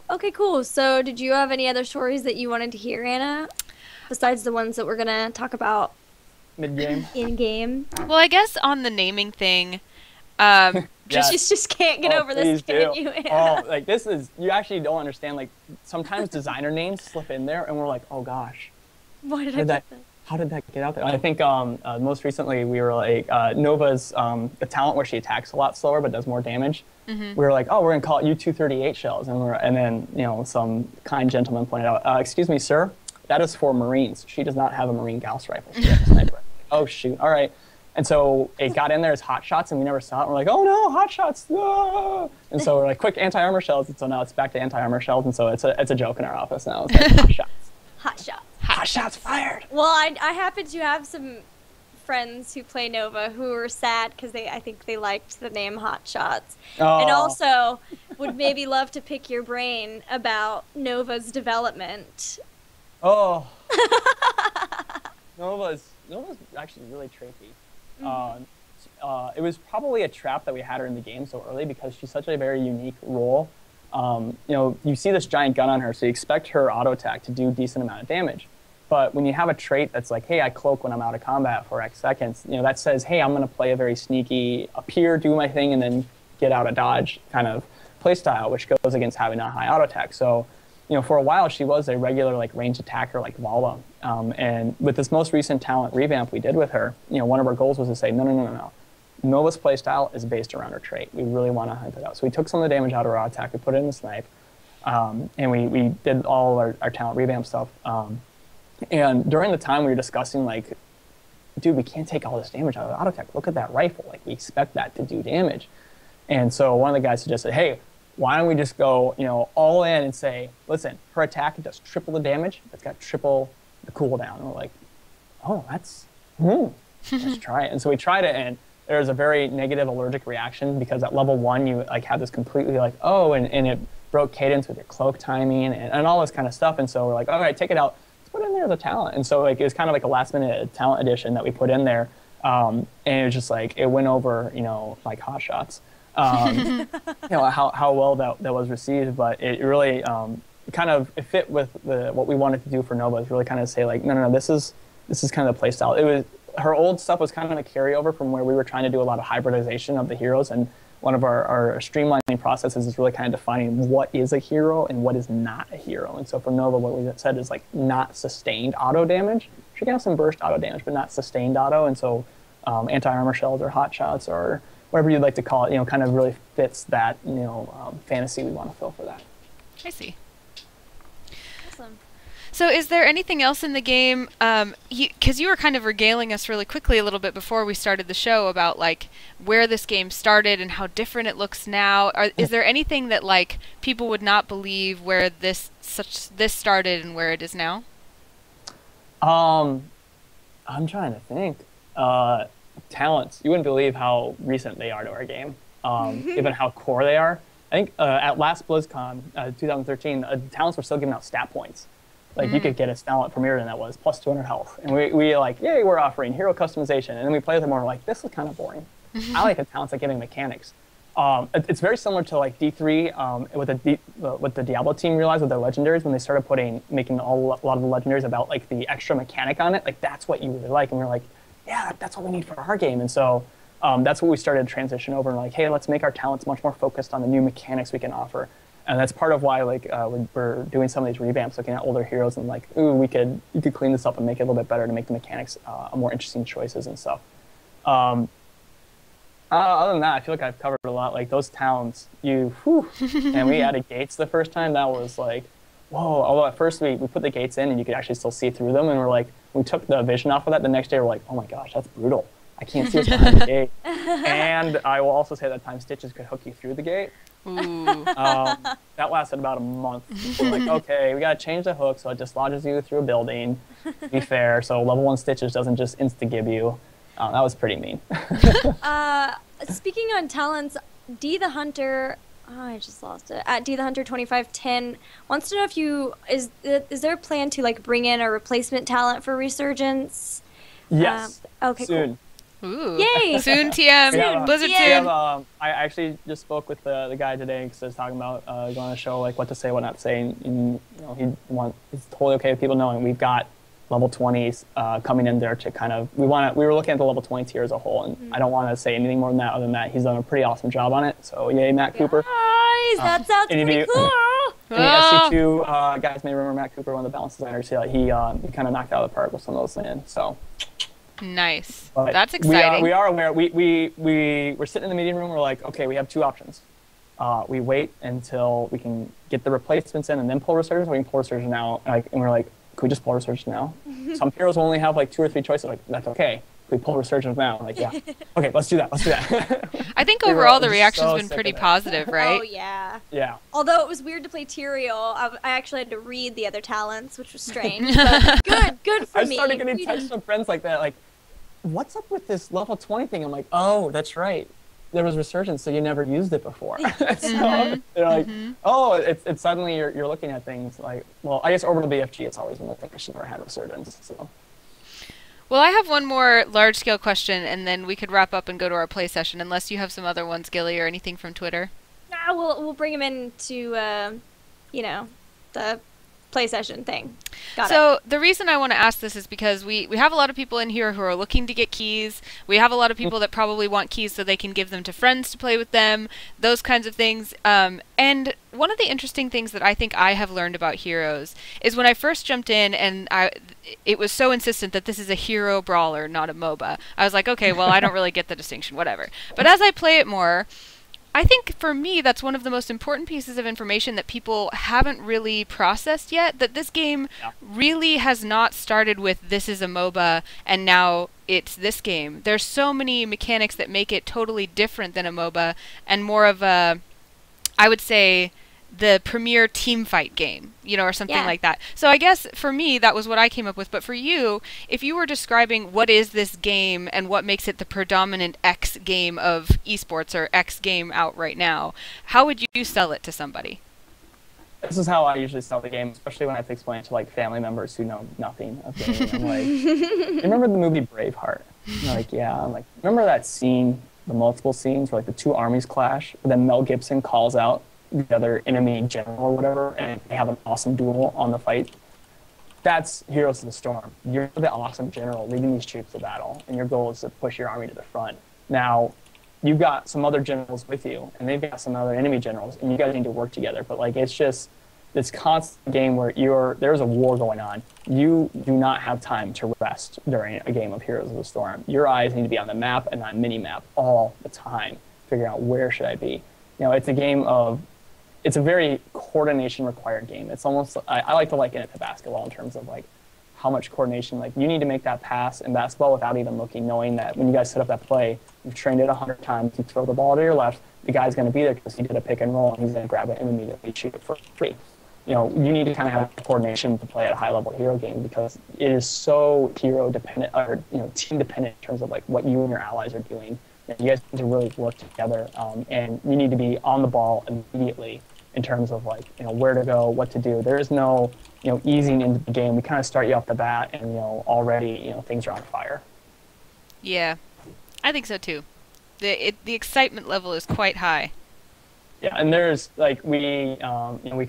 Okay, cool. So, did you have any other stories that you wanted to hear, Anna, besides the ones that we're gonna talk about mid-game? In game. Well, I guess on the naming thing. Just can't get over this, can you? Oh, like this is, you actually don't understand, like sometimes designer names slip in there and we're like, oh gosh. Why did I get that? How did that get out there? I think most recently we were like, Nova's a talent where she attacks a lot slower but does more damage. We were like, oh, we're gonna call it U-238 shells, and then some kind gentleman pointed out, excuse me, sir, that is for Marines. She does not have a Marine Gauss rifle. She has a sniper. Oh shoot, all right. And so it got in there as hot shots, and we never saw it. We're like, oh no, hot shots! Ah! And so we're like, quick anti-armor shells. And so now it's back to anti-armor shells, and so it's a joke in our office now. It's like hot shots. Hot shots. Hot shots fired. Well, I happen to have some friends who play Nova who are sad because I think they liked the name Hot Shots, and also would maybe love to pick your brain about Nova's development. Oh. Nova's actually really tricky. It was probably a trap that we had her in the game so early because she's such a very unique role. You see this giant gun on her, so you expect her auto attack to do a decent amount of damage. But when you have a trait that's like, hey, I cloak when I'm out of combat for X seconds, that says, hey, I'm going to play a very sneaky, appear, do my thing, and then get out of dodge kind of playstyle, which goes against having a high auto attack. So, for a while, she was a regular like ranged attacker like Vala. And with this most recent talent revamp we did with her, one of our goals was to say, no. Nova's playstyle is based around her trait. We really want to hunt it out. So we took some of the damage out of her auto attack, we put it in the snipe, and we did all of our talent revamp stuff. And during the time we were discussing, like, dude, we can't take all this damage out of the auto attack. Look at that rifle. Like, we expect that to do damage. And so one of the guys suggested, hey, why don't we just go, all in and say, listen, her attack does triple the damage. It's got triple the cooldown. And we're like, oh, let's try it. And so we tried it, and there was a very negative allergic reaction because at level 1 you like have this completely like, and it broke cadence with your cloak timing and all this kind of stuff. And so we're like, all right, take it out. Let's put it in there as a talent. And so like it was kind of like a last minute talent addition that we put in there. And it was just like, it went over, like hot shots. How well that was received, but it really it fit with what we wanted to do for Nova, is really kind of say like, no, this is kind of the play style. It was, her old stuff was kind of a carryover from where we were trying to do a lot of hybridization of the heroes, and one of our streamlining processes is really kind of defining what is a hero and what is not a hero. And so for Nova, what we said is like not sustained auto damage. She can have some burst auto damage, but not sustained auto. And so anti-armor shells or hot shots or whatever you'd like to call it, kind of really fits that, fantasy we want to fill for that. I see. Awesome. So is there anything else in the game, because you were kind of regaling us really quickly a little bit before we started the show about like where this game started and how different it looks now. Is there anything that like people would not believe where this started and where it is now? I'm trying to think. Talents. You wouldn't believe how recent they are to our game, given how core they are. I think at last BlizzCon 2013, talents were still giving out stat points. Like you could get a talent from Mirrodin that was plus 200 health, and we like, yay, we're offering hero customization, and then we play with them and we're like, this is kind of boring. I like the talents that giving mechanics. It's very similar to like D3 with the Diablo team realized with their legendaries when they started making a lot of the legendaries about like the extra mechanic on it. Like that's what you really like, and we were like, yeah, that's what we need for our game. And so that's what we started to transition over and like, hey, let's make our talents much more focused on the new mechanics we can offer. And that's part of why like we're doing some of these revamps, looking at older heroes and like, ooh, you could clean this up and make it a little bit better to make the mechanics more interesting choices and stuff. Other than that, I feel like I've covered a lot. Like those towns, and we added gates the first time. That was like, whoa. Although at first we put the gates in and you could actually still see through them. And we're like, we took the vision off of that. The next day we're like, oh my gosh, that's brutal. I can't see what's behind the gate. And I will also say that time stitches could hook you through the gate. Ooh. That lasted about a month. We're like, okay, we got to change the hook so it dislodges you through a building, to be fair. So level 1 stitches doesn't just insta-gib you. That was pretty mean. Speaking on talents, D the Hunter, I just lost it. At D the Hunter 2510 wants to know if is there a plan to like bring in a replacement talent for Resurgence? Yes. Okay, soon. cool. Ooh. Yay! Soon, TM. Blizzard soon. I actually just spoke with the guy today because I was talking about going to show like what to say, what not to say, and he's totally okay with people knowing we've got level 20s coming in there to kind of we were looking at the level 20 tier as a whole, and I don't want to say anything more than that. Other than that, he's done a pretty awesome job on it. So yay, Matt Cooper. Guys, that sounds pretty cool. Any SC2 guys may remember Matt Cooper, one of the balance designers. He kind of knocked out of the park with some of those things. So nice. but that's exciting. We are aware. We're sitting in the meeting room. We're like, okay, we have 2 options. We wait until we can get the replacements in and then pull Resurgence, or we can pull Resurgence now. And we're like, can we just pull Resurgence now? Some heroes will only have like 2 or 3 choices. Like, that's okay. We pull Resurgence now. I'm like, yeah. Okay, let's do that. I think overall the reaction's been pretty positive, right? Oh, yeah. Yeah. Although it was weird to play Tyrael, I actually had to read the other talents, which was strange. But good for me. I started getting texts from friends like that, like, what's up with this level 20 thing? I'm like, oh, that's right. There was Resurgence, so you never used it before. So they're like, oh, it's suddenly you're looking at things like, well, I guess Orbital BFG, it's always been the thing I should never had Resurgence. So. Well, I have one more large-scale question, and then we could wrap up and go to our play session, unless you have some other ones, Gilly, or anything from Twitter. Nah, we'll bring him into, the play session thing. So the reason I want to ask this is because we have a lot of people in here who are looking to get keys. We have a lot of people that probably want keys so they can give them to friends to play with them, those kinds of things. And one of the interesting things that I think I have learned about Heroes is when I first jumped in and it was so insistent that this is a hero brawler, not a MOBA. I was like, okay, well, I don't really get the distinction, whatever. But as I play it more, I think for me that's one of the most important pieces of information that people haven't really processed yet, that this game really has not started with this is a MOBA and now it's this game. There's so many mechanics that make it totally different than a MOBA and more of a, I would say, the premier team fight game, or something like that. So I guess for me, that was what I came up with. But for you, if you were describing what is this game and what makes it the predominant X game of esports or X game out right now, how would you sell it to somebody? This is how I usually sell the game, especially when I have to explain it to like family members who know nothing of gaming. I'm like, you remember the movie Braveheart? And they're like, yeah. I'm like, remember that scene, the multiple scenes where like the 2 armies clash, but then Mel Gibson calls out the other enemy general or whatever, and they have an awesome duel on the fight? That's Heroes of the Storm. You're the awesome general leading these troops to battle, and your goal is to push your army to the front. Now, you've got some other generals with you, and they've got some other enemy generals, and you guys need to work together. But like, it's just this constant game where there's a war going on. You do not have time to rest during a game of Heroes of the Storm. Your eyes need to be on the map and on mini-map all the time, figuring out where should I be. It's a game of, it's a very coordination required game. It's almost, I like to liken it to basketball in terms of like how much coordination, like you need to make that pass in basketball without even looking, knowing that when you guys set up that play, you've trained it 100 times, you throw the ball to your left, the guy's going to be there because he did a pick and roll and he's going to grab it and immediately shoot it for free. You need to kind of have coordination to play at a high level hero game because it is so hero dependent or team dependent in terms of like what you and your allies are doing. You guys need to really work together and you need to be on the ball immediately in terms of like, where to go, what to do. There is no, easing into the game. We kind of start you off the bat and, already, things are on fire. Yeah, I think so too. The excitement level is quite high. Yeah, and there's like, we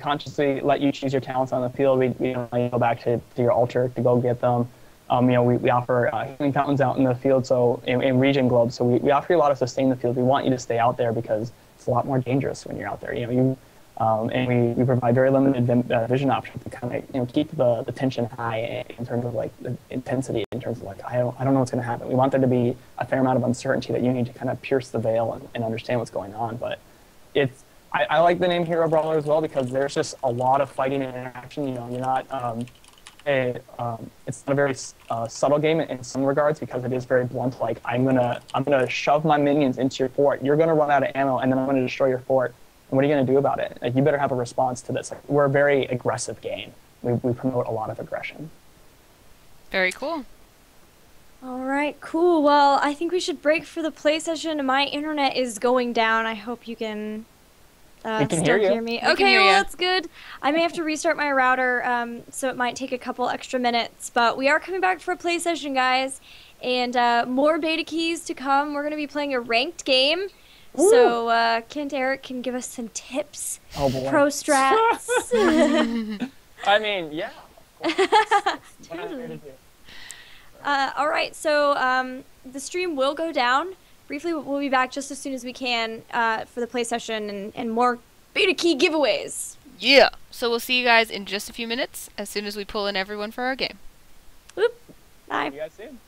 consciously let you choose your talents on the field. We don't let you go back to your altar to go get them. We offer healing fountains out in the field, so in region globes. So we offer you a lot of sustain in the field. We want you to stay out there because it's a lot more dangerous when you're out there. And we provide very limited vision options to kind of keep the tension high in terms of like the intensity, in terms of like, I don't know what's going to happen. We want there to be a fair amount of uncertainty that you need to kind of pierce the veil and understand what's going on. But I like the name Hero Brawler as well because there's just a lot of fighting and interaction. You know, you're not it's not a very subtle game in some regards because it is very blunt. Like I'm gonna shove my minions into your fort. You're gonna run out of ammo, and then I'm gonna destroy your fort. And what are you gonna do about it? Like you better have a response to this. Like, we're a very aggressive game. We promote a lot of aggression. Very cool. All right, cool. Well, I think we should break for the play session. My internet is going down. I hope you can. We can still hear you. me. We can Okay, hear well, ya. that's good. I may have to restart my router, so it might take a couple extra minutes. But we are coming back for a play session, guys. And more beta keys to come. We're going to be playing a ranked game. Ooh. So Kent-Erik can give us some tips, Oh boy. pro strats. I mean, yeah. Of course. That's what I'm here to do. All right, so the stream will go down. Briefly, we'll be back just as soon as we can for the play session and more beta key giveaways. Yeah. So we'll see you guys in just a few minutes as soon as we pull in everyone for our game. Whoop. Bye. See you guys soon.